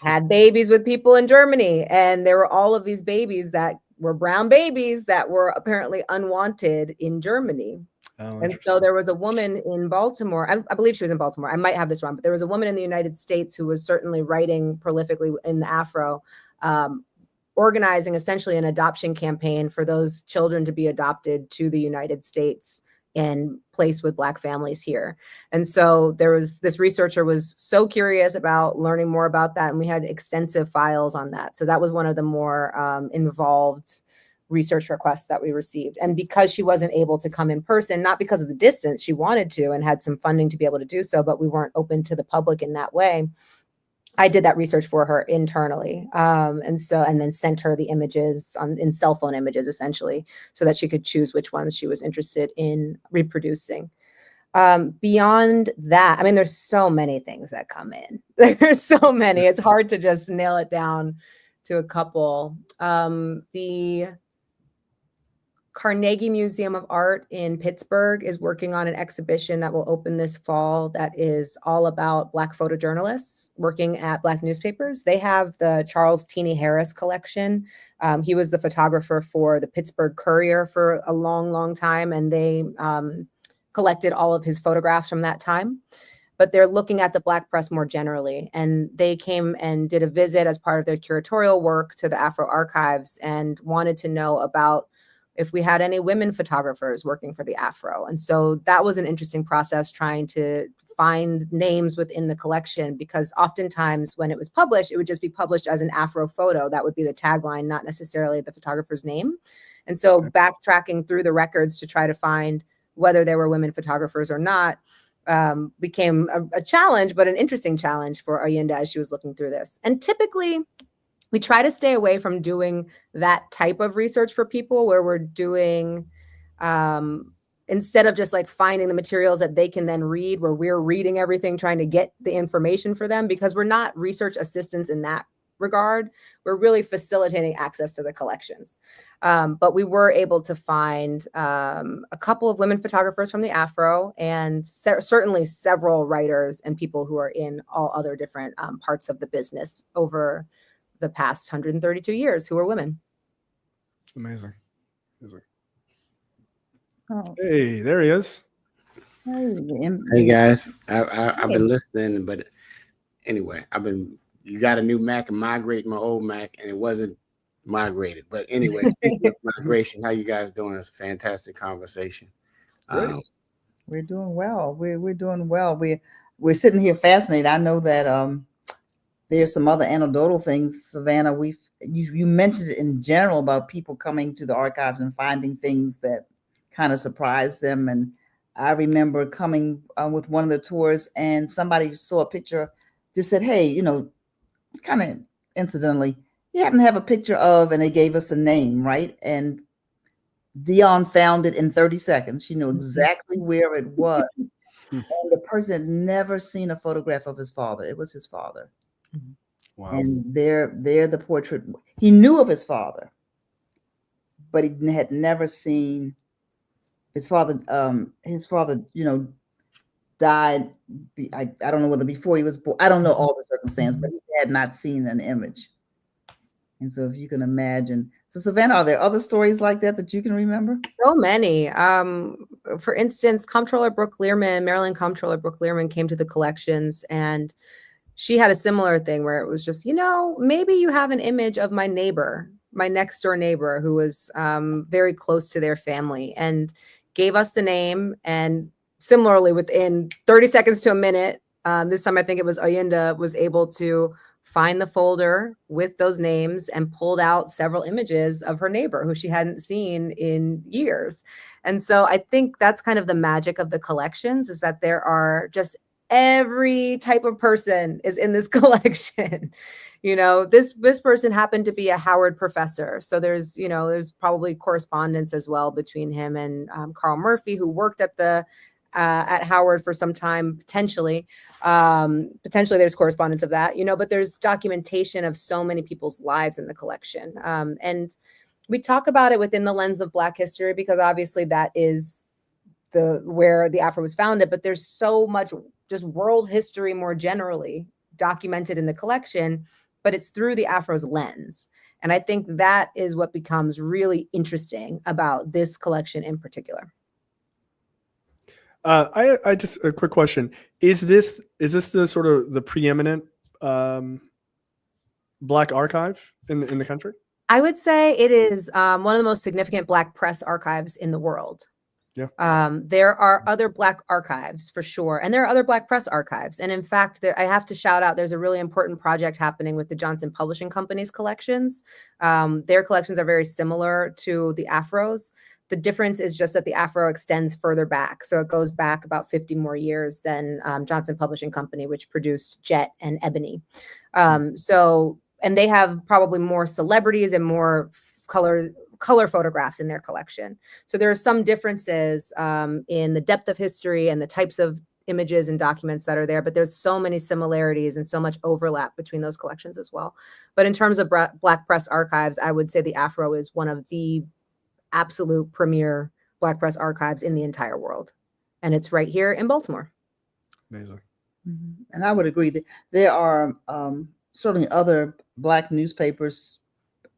had babies with people in Germany. And there were all of these babies that were brown babies that were apparently unwanted in Germany. And so there was a woman in Baltimore, I believe she was in Baltimore. I might have this wrong, but there was a woman in the United States who was certainly writing prolifically in the Afro, organizing essentially an adoption campaign for those children to be adopted to the United States and placed with Black families here. And so this researcher was so curious about learning more about that. And we had extensive files on that. So that was one of the more involved research requests that we received. And because she wasn't able to come in person, not because of the distance, she wanted to and had some funding to be able to do so, but we weren't open to the public in that way. I did that research for her internally. And then sent her the images in cell phone images, essentially, so that she could choose which ones she was interested in reproducing. Beyond that, I mean, there's so many things that come in. There's so many. It's hard to just nail it down to a couple. The Carnegie Museum of Art in Pittsburgh is working on an exhibition that will open this fall that is all about Black photojournalists working at Black newspapers. They have the Charles Teeny Harris collection. He was the photographer for the Pittsburgh Courier for a long, long time, and they collected all of his photographs from that time. But they're looking at the Black press more generally. And they came and did a visit as part of their curatorial work to the AFRO Archives and wanted to know about if we had any women photographers working for the Afro. And so that was an interesting process, trying to find names within the collection, because oftentimes when it was published, it would just be published as an Afro photo. That would be the tagline, not necessarily the photographer's name. And so backtracking through the records to try to find whether there were women photographers or not became a challenge, but an interesting challenge for Ayinda as she was looking through this. And typically, we try to stay away from doing that type of research for people where we're doing, instead of just like finding the materials that they can then read, where we're reading everything, trying to get the information for them, because we're not research assistants in that regard. We're really facilitating access to the collections. But we were able to find a couple of women photographers from the Afro, and certainly several writers and people who are in all other different parts of the business over the past 132 years who are women. Amazing. Oh. Hey, there he is. Hey guys, I've been listening, but anyway, you got a new Mac and migrating my old Mac, and it wasn't migrated. But anyway, speaking of migration, how you guys doing? It's a fantastic conversation. We're doing well. We're doing well. We're sitting here fascinated. I know that there's some other anecdotal things, Savannah. You mentioned it in general about people coming to the archives and finding things that kind of surprised them. And I remember coming with one of the tours, and somebody saw a picture, just said, "Hey, kind of incidentally, you happen to have a picture of," and they gave us the name, right? And Dion found it in 30 seconds. She knew exactly where it was. And the person had never seen a photograph of his father. It was his father. Wow. And there the portrait. He knew of his father, but he had never seen his father. His father, died. I don't know whether before he was born. I don't know all the circumstances, but he had not seen an image. And so if you can imagine, so Savannah, are there other stories like that you can remember? So many. For instance, Maryland Comptroller Brooke Learman came to the collections, and she had a similar thing where it was just, maybe you have an image of my neighbor, my next door neighbor, who was very close to their family, and gave us the name. And similarly, within 30 seconds to a minute, this time I think it was Oyinda, was able to find the folder with those names and pulled out several images of her neighbor who she hadn't seen in years. And so I think that's kind of the magic of the collections, is that there are just every type of person is in this collection. This person happened to be a Howard professor. So there's probably correspondence as well between him and Carl Murphy, who worked at Howard for some time, potentially there's correspondence of that, but there's documentation of so many people's lives in the collection. And we talk about it within the lens of Black history, because obviously that is where the Afro was founded, but there's so much just world history more generally documented in the collection, but it's through the Afro's lens. And I think that is what becomes really interesting about this collection in particular. I just a quick question: Is this the sort of the preeminent Black archive in the country? I would say it is one of the most significant Black press archives in the world. Yeah. There are other Black archives for sure, and there are other Black press archives. And in fact, I have to shout out, there's a really important project happening with the Johnson Publishing Company's collections. Their collections are very similar to the Afro's. The difference is just that the Afro extends further back. So it goes back about 50 more years than Johnson Publishing Company, which produced Jet and Ebony. And they have probably more celebrities and more color photographs in their collection. So there are some differences in the depth of history and the types of images and documents that are there, but there's so many similarities and so much overlap between those collections as well. But in terms of Black press archives, I would say the Afro is one of the absolute premier Black press archives in the entire world. And it's right here in Baltimore. Amazing. Mm-hmm. And I would agree that there are certainly other Black newspapers,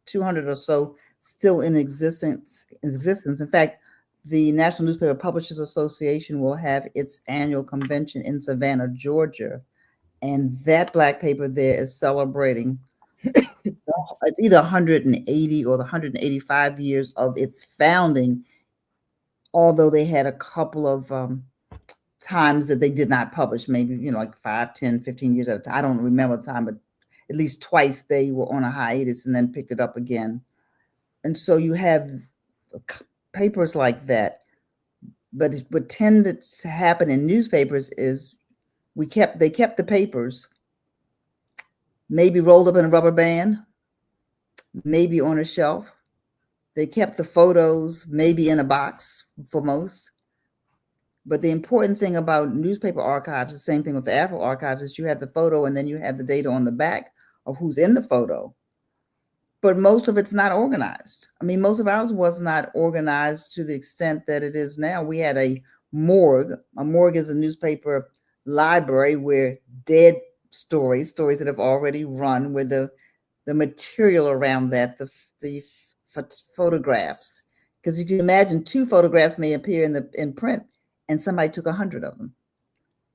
200 or so, still in existence. In fact, the National Newspaper Publishers Association will have its annual convention in Savannah, Georgia. And that Black paper there is celebrating it's either 180 or 185 years of its founding, although they had a couple of times that they did not publish, maybe, like 5, 10, 15 years at a time. I don't remember the time, but at least twice they were on a hiatus and then picked it up again. And so you have papers like that. But what tended to happen in newspapers is they kept the papers, maybe rolled up in a rubber band, maybe on a shelf. They kept the photos maybe in a box for most. But the important thing about newspaper archives, the same thing with the Afro Archives, is you have the photo and then you have the data on the back of who's in the photo. But most of it's not organized. I mean, most of ours was not organized to the extent that it is now. We had a morgue. A morgue is a newspaper library where dead stories that have already run, where the material around that, the photographs, because you can imagine 2 photographs may appear in print and somebody took 100 of them.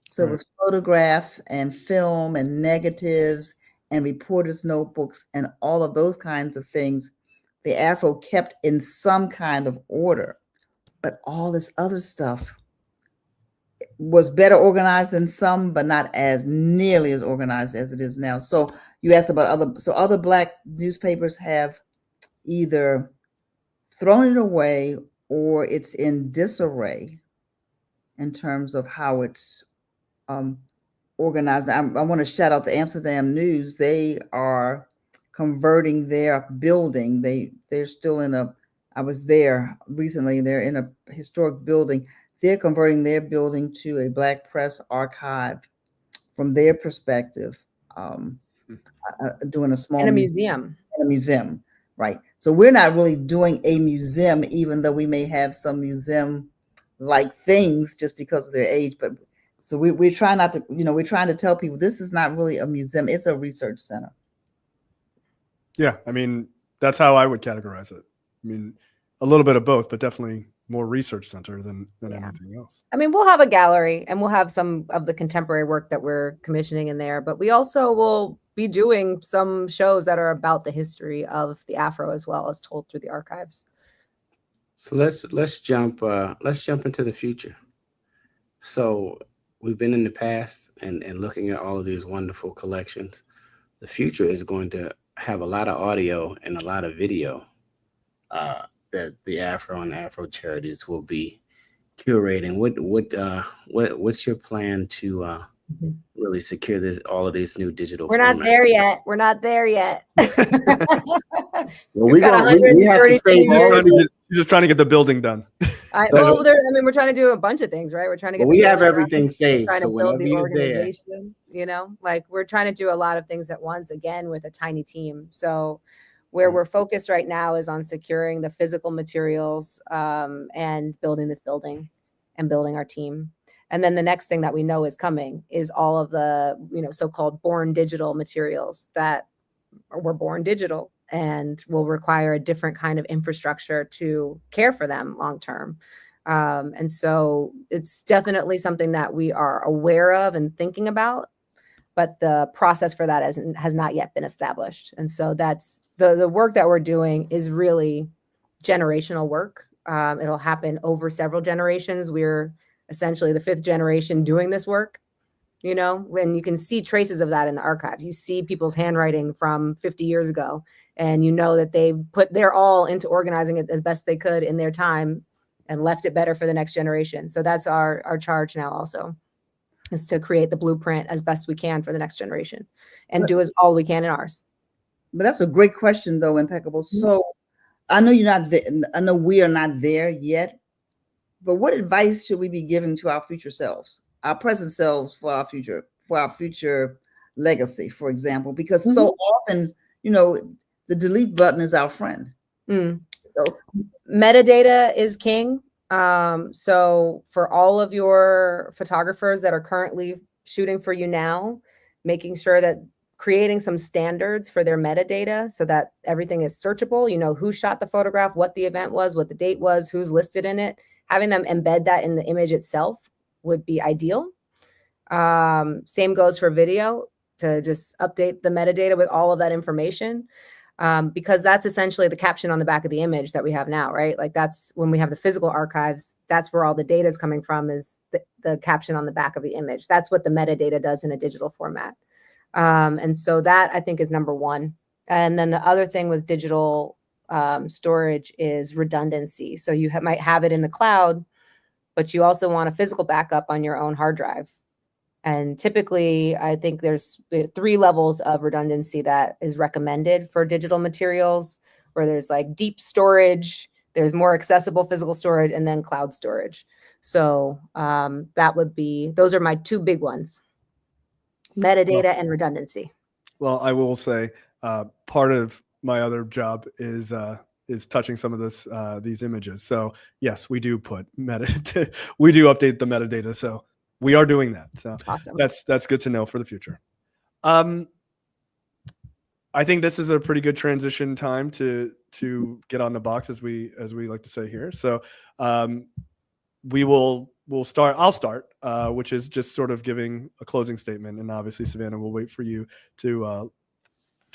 So It was photograph and film and negatives and reporters' notebooks and all of those kinds of things. The Afro kept in some kind of order, but all this other stuff was better organized than some, but not as nearly as organized as it is now. So you asked about other Black newspapers have either thrown it away or it's in disarray in terms of how it's organized. I want to shout out the Amsterdam News. They are converting their building. They're still I was there recently. They're in a historic building. They're converting their building to a Black press archive from their perspective, doing a small museum. In a museum, right? So we're not really doing a museum, even though we may have some museum-like things just because of their age. But so we're trying not to, we're trying to tell people this is not really a museum; it's a research center. Yeah, I mean, that's how I would categorize it. I mean, a little bit of both, but definitely more research center than anything else. I mean, we'll have a gallery and we'll have some of the contemporary work that we're commissioning in there, but we also will be doing some shows that are about the history of the Afro as well as told through the archives. So let's jump into the future. So we've been in the past and looking at all of these wonderful collections. The future is going to have a lot of audio and a lot of video that the Afro and Afro Charities will be curating. What's your plan to really secure all of these new digital? We're not there yet. We're not there yet. Well, we have to stay. You're just trying to get the building done. I mean, we're trying to do a bunch of things, right? We're trying to get. We have everything saved, so whenever you're there, you know, like we're trying to do a lot of things at once. Again, with a tiny team. So, where we're focused right now is on securing the physical materials and building this building and building our team. And then the next thing that we know is coming is all of the, you know, so-called born digital materials that were born digital and will require a different kind of infrastructure to care for them long term. And so it's definitely something that we are aware of and thinking about, but the process for that has not yet been established. And so that's the work that we're doing is really generational work. It'll happen over several generations. We're essentially the 5th generation doing this work. You know, when you can see traces of that in the archives, you see people's handwriting from 50 years ago, and you know that they put their all into organizing it as best they could in their time and left it better for the next generation. So that's our charge now also, is to create the blueprint as best we can for the next generation and do as all we can in ours. But that's a great question, though, Impeccable. So I know you're not there. I know we are not there yet, but what advice should we be giving to our future selves, our present selves, for our future legacy, for example? Because so often, you know, the delete button is our friend. So, metadata is king. So for all of your photographers that are currently shooting for you now, making sure that creating some standards for their metadata so that everything is searchable, you know, who shot the photograph, what the event was, what the date was, who's listed in it, having them embed that in the image itself would be ideal. Same goes for video, to just update the metadata with all of that information. Because that's essentially the caption on the back of the image that we have now, right? Like that's when we have the physical archives, that's where all the data is coming from, is the caption on the back of the image. That's what the metadata does in a digital format. And so that I think is number one. And then the other thing with digital storage is redundancy. So you might have it in the cloud, but you also want a physical backup on your own hard drive. And typically, I think there's 3 levels of redundancy that is recommended for digital materials, where there's like deep storage, there's more accessible physical storage, and then cloud storage. So those are my 2 big ones, metadata and redundancy. Well, I will say part of my other job is touching some of these images. So yes, we do put metadata, we do update the metadata. So we are doing that. So awesome. That's good to know for the future. I think this is a pretty good transition time to get on the box, as we like to say here. So we'll start. I'll start, which is just sort of giving a closing statement, and obviously Savannah will wait for you to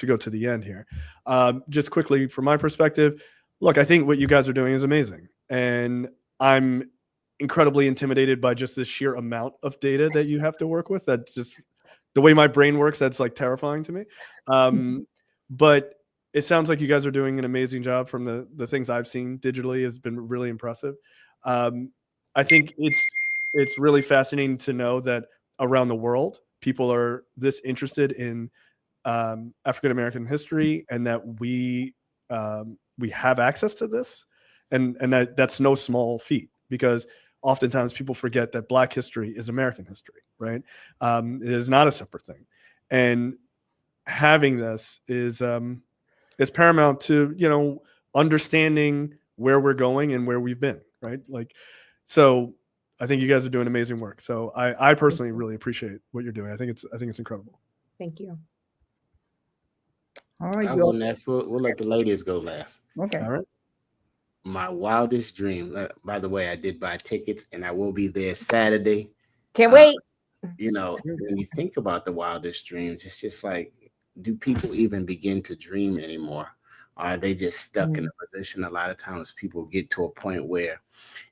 go to the end here. Just quickly, from my perspective, look, I think what you guys are doing is amazing, and I'm incredibly intimidated by just the sheer amount of data that you have to work with. That's just the way my brain works. That's like terrifying to me. But it sounds like you guys are doing an amazing job. From the things I've seen digitally, has been really impressive. I think it's really fascinating to know that around the world, people are this interested in African-American history, and that we have access to this, and that's no small feat, because oftentimes people forget that Black history is American history, right? It is not a separate thing. And having this is paramount to, you know, understanding where we're going and where we've been, right? Like, so I think you guys are doing amazing work. So I personally really appreciate what you're doing. I think it's incredible. Thank you. All right. I'll go next. We'll let the ladies go last. Okay. All right. My wildest dream. By the way, I did buy tickets, and I will be there Saturday. Can't wait. You know, when you think about the wildest dreams, it's just like, do people even begin to dream anymore? Or are they just stuck in a position? A lot of times people get to a point where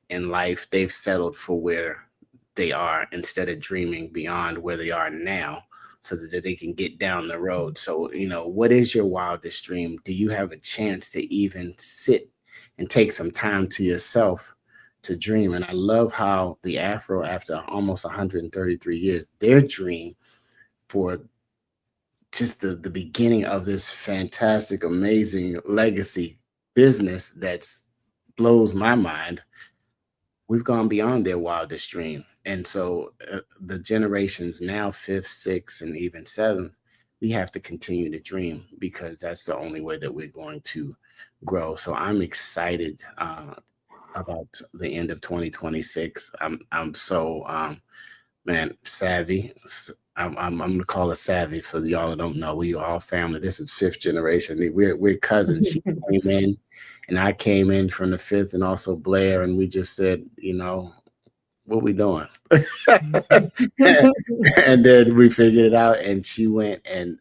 in life they've settled for where they are instead of dreaming beyond where they are now so that they can get down the road. So, you know, what is your wildest dream? Do you have a chance to even sit and take some time to yourself to dream? And I love how the Afro, after almost 133 years, their dream for just the beginning of this fantastic, amazing legacy business that's blows my mind. We've gone beyond their wildest dream. And so the generations now, fifth, sixth, and even seventh, we have to continue to dream because that's the only way that we're going to grow. So I'm excited about the end of 2026. I'm so savvy. I'm gonna call her savvy for y'all that don't know. We are all family. This is fifth generation. We're cousins. She came in, and I came in from the fifth, and also Blair, and we just said, you know, what we doing? And then we figured it out, and she went and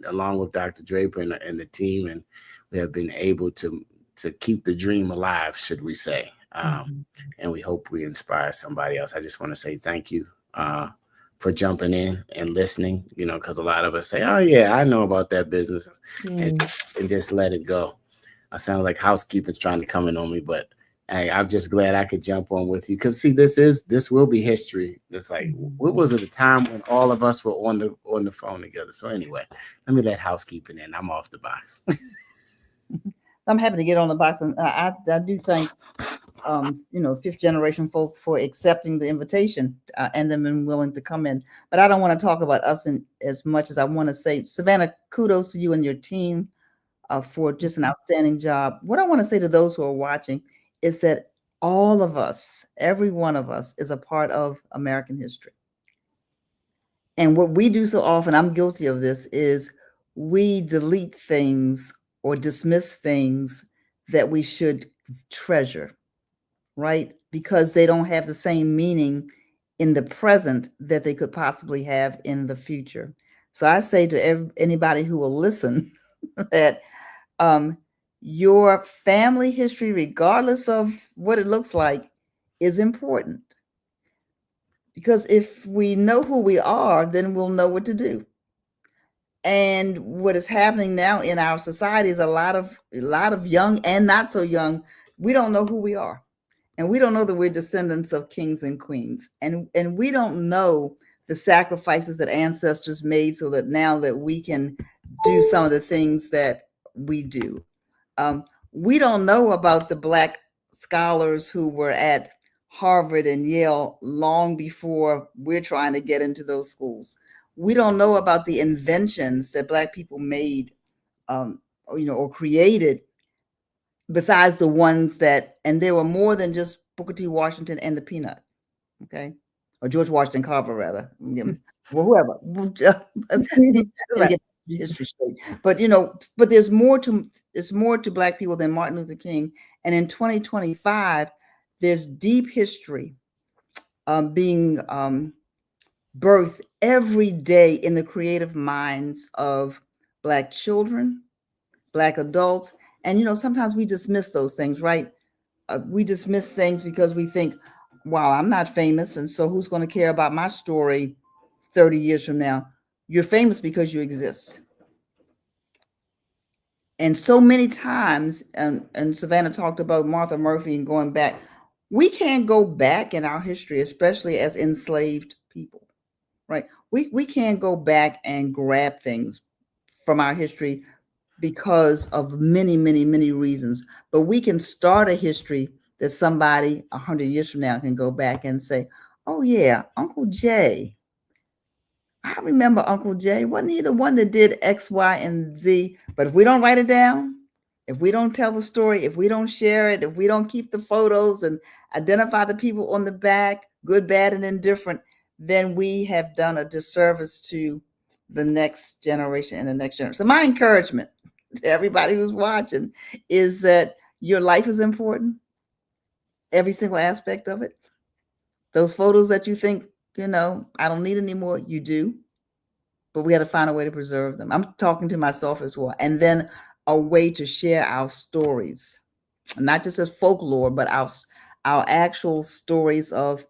along with Dr. Draper and the team, and we have been able to keep the dream alive, should we say. And we hope we inspire somebody else. I just want to say thank you for jumping in and listening, you know, because a lot of us say, oh, yeah, I know about that business, and just let it go. I sound like housekeeping's trying to come in on me, but hey, I'm just glad I could jump on with you because, see, this will be history. It's like, what was it, a time when all of us were on the phone together? So anyway, let me let housekeeping in. I'm off the box. I'm happy to get on the box, and I do thank you know, fifth generation folk for accepting the invitation and them being willing to come in. But I don't want to talk about us as much as I want to say, Savannah, kudos to you and your team for just an outstanding job. What I want to say to those who are watching is that all of us, every one of us, is a part of American history. And what we do so often, I'm guilty of this, is we delete things or dismiss things that we should treasure, right? Because they don't have the same meaning in the present that they could possibly have in the future. So I say to anybody who will listen that your family history, regardless of what it looks like, is important. Because if we know who we are, then we'll know what to do. And what is happening now in our society is a lot of young and not so young, we don't know who we are. And we don't know that we're descendants of kings and queens. And we don't know the sacrifices that ancestors made so that now that we can do some of the things that we do. We don't know about the Black scholars who were at Harvard and Yale long before we're trying to get into those schools. We don't know about the inventions that Black people made, or created, besides the ones that, and there were more than just Booker T. Washington and the Peanut, okay, or George Washington Carver, rather, well, whoever. History straight, but there's more to Black people than Martin Luther King. And in 2025, there's deep history being birthed every day in the creative minds of Black children, Black adults. And sometimes we dismiss those things, right? We dismiss things because we think, wow, I'm not famous, and so who's going to care about my story 30 years from now? You're famous because you exist. And so many times, and Savannah talked about Martha Murphy and going back, we can't go back in our history, especially as enslaved people, right? We can't go back and grab things from our history because of many, many, many reasons. But we can start a history that somebody 100 years from now can go back and say, oh yeah, Uncle Jay. I remember Uncle Jay. Wasn't he the one that did X, Y, and Z? But if we don't write it down, if we don't tell the story, if we don't share it, if we don't keep the photos and identify the people on the back, good, bad, and indifferent, then we have done a disservice to the next generation and the next generation. So my encouragement to everybody who's watching is that your life is important, every single aspect of it. Those photos that you think, I don't need anymore, you do, but we got to find a way to preserve them. I'm talking to myself as well. And then a way to share our stories, not just as folklore, but our actual stories of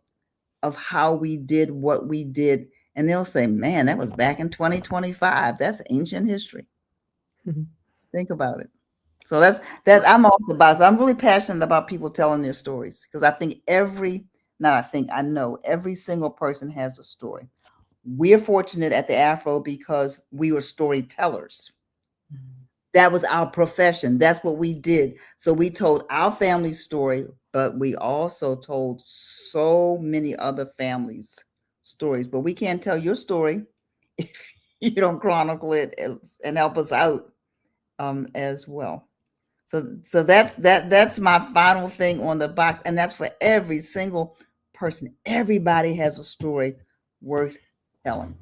how we did what we did. And they'll say, man, that was back in 2025. That's ancient history. Think about it. So that's I'm off the box, but I'm really passionate about people telling their stories, because I think I know every single person has a story. We're fortunate at the Afro because we were storytellers. That was our profession. That's what we did. So we told our family story, but we also told so many other families' stories. But we can't tell your story if you don't chronicle it and help us out as well. So that's my final thing on the box, and that's for every single person. Everybody has a story worth telling,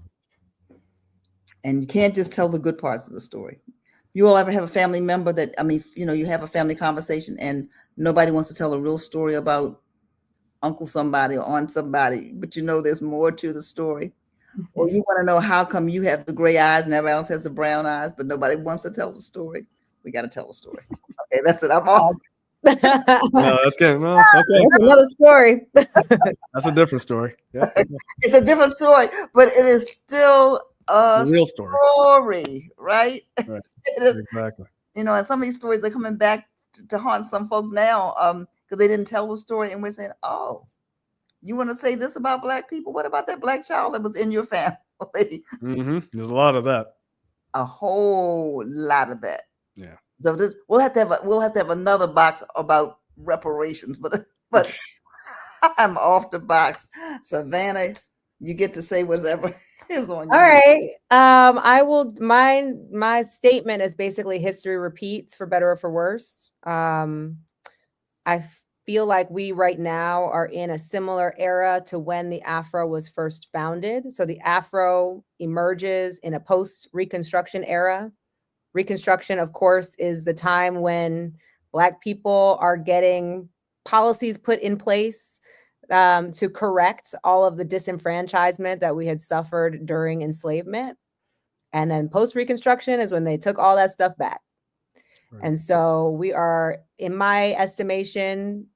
and you can't just tell the good parts of the story. You all ever have a family member that, you have a family conversation and nobody wants to tell a real story about uncle somebody or aunt somebody, but there's more to the story. Or you want to know how come you have the gray eyes and everybody else has the brown eyes, but nobody wants to tell the story. We got to tell the story. Okay, that's it. I'm off. No, that's good. No, okay. That's another story. That's a different story. Yeah. It's a different story, but it is still a real story, right? Right. It is, exactly. And some of these stories are coming back to haunt some folk now because they didn't tell the story, and we're saying, oh, you want to say this about Black people? What about that Black child that was in your family? There's a lot of that. A whole lot of that. Yeah. So we'll have to have another box about reparations, but I'm off the box. Savannah, you get to say whatever is on you. All right. I will. My statement is basically history repeats, for better or for worse. I feel like we right now are in a similar era to when the Afro was first founded. So the Afro emerges in a post-Reconstruction era. Reconstruction, of course, is the time when Black people are getting policies put in place to correct all of the disenfranchisement that we had suffered during enslavement. And then post-Reconstruction is when they took all that stuff back. Right. And so we are, in my estimation,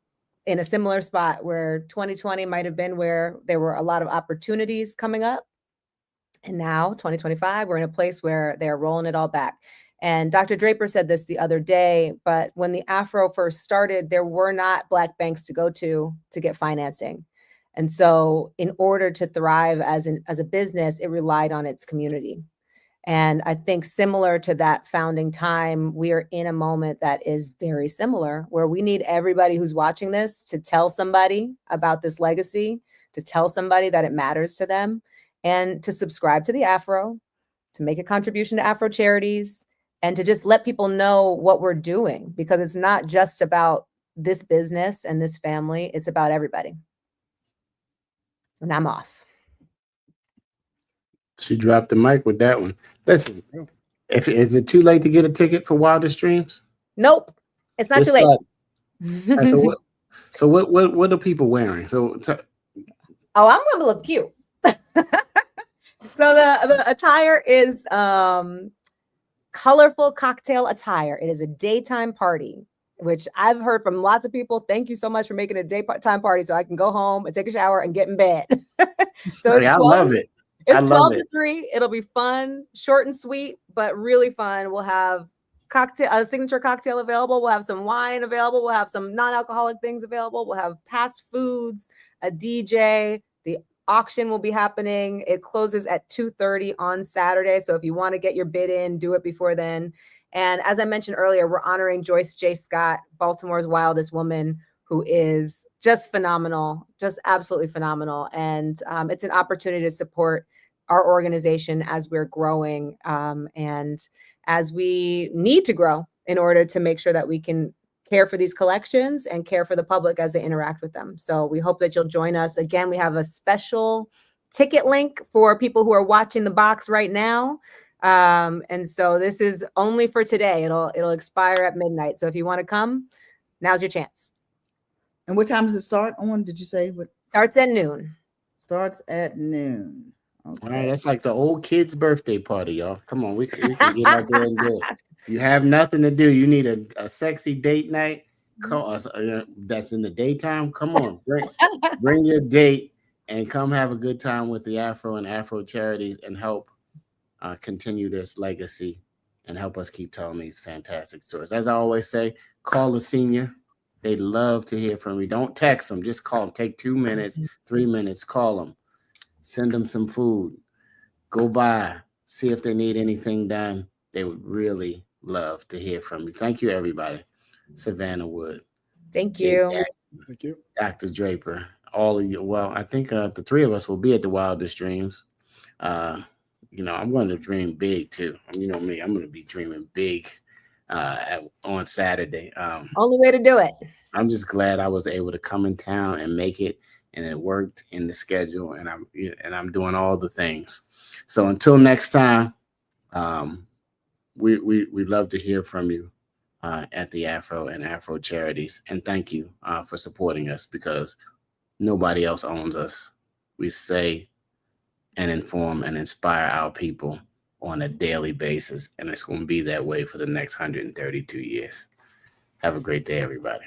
in a similar spot where 2020 might have been where there were a lot of opportunities coming up. And now 2025, we're in a place where they're rolling it all back. And Dr. Draper said this the other day, but when the Afro first started, there were not Black banks to go to get financing. And so in order to thrive as a business, it relied on its community. And I think similar to that founding time, we are in a moment that is very similar, where we need everybody who's watching this to tell somebody about this legacy, to tell somebody that it matters to them, and to subscribe to the Afro, to make a contribution to AFRO Charities, and to just let people know what we're doing, because it's not just about this business and this family, it's about everybody. And I'm off. She dropped the mic with that one. Listen, is it too late to get a ticket for Wildest Dreams? Nope, it's not too late. So what are people wearing? So I'm gonna look cute. So the attire is colorful cocktail attire. It is a daytime party, which I've heard from lots of people. Thank you so much for making a daytime party so I can go home and take a shower and get in bed. So I love it. It's 12 to 3. It'll be fun, short and sweet, but really fun. We'll have a signature cocktail available. We'll have some wine available. We'll have some non-alcoholic things available. We'll have past foods, a DJ. The auction will be happening. It closes at 2:30 on Saturday. So if you want to get your bid in, do it before then. And as I mentioned earlier, we're honoring Joyce J. Scott, Baltimore's wildest woman, who is just phenomenal, just absolutely phenomenal. And it's an opportunity to support our organization as we're growing and as we need to grow in order to make sure that we can care for these collections and care for the public as they interact with them. So we hope that you'll join us. Again, we have a special ticket link for people who are watching the box right now. And so this is only for today. It'll expire at midnight. So if you want to come, now's your chance. And what time does it start on? Did you say what? Starts at noon. Starts at noon. Okay. All right, that's like the old kid's birthday party, y'all. Come on, we can get out there and do it. You have nothing to do. You need a sexy date night. Call us. That's in the daytime. Come on, bring your date and come have a good time with the Afro and Afro Charities and help continue this legacy and help us keep telling these fantastic stories. As I always say, call a senior. They'd love to hear from you. Don't text them. Just call them. Take 2 minutes, 3 minutes. Call them. Send them some food. Go by. See if they need anything done. They would really love to hear from you. Thank you, everybody. Savannah Wood. Thank you. Thank you. Dr. Draper. All of you. Well, I think the three of us will be at the Wildest Dreams. I'm going to dream big too. You know me. I'm going to be dreaming big on Saturday. Only way to do it. I'm just glad I was able to come in town and make it, and it worked in the schedule, and I'm doing all the things. So until next time, we love to hear from you at the Afro and Afro Charities, and thank you for supporting us, because nobody else owns us. We say and inform and inspire our people on a daily basis, and it's going to be that way for the next 132 years. Have a great day, everybody.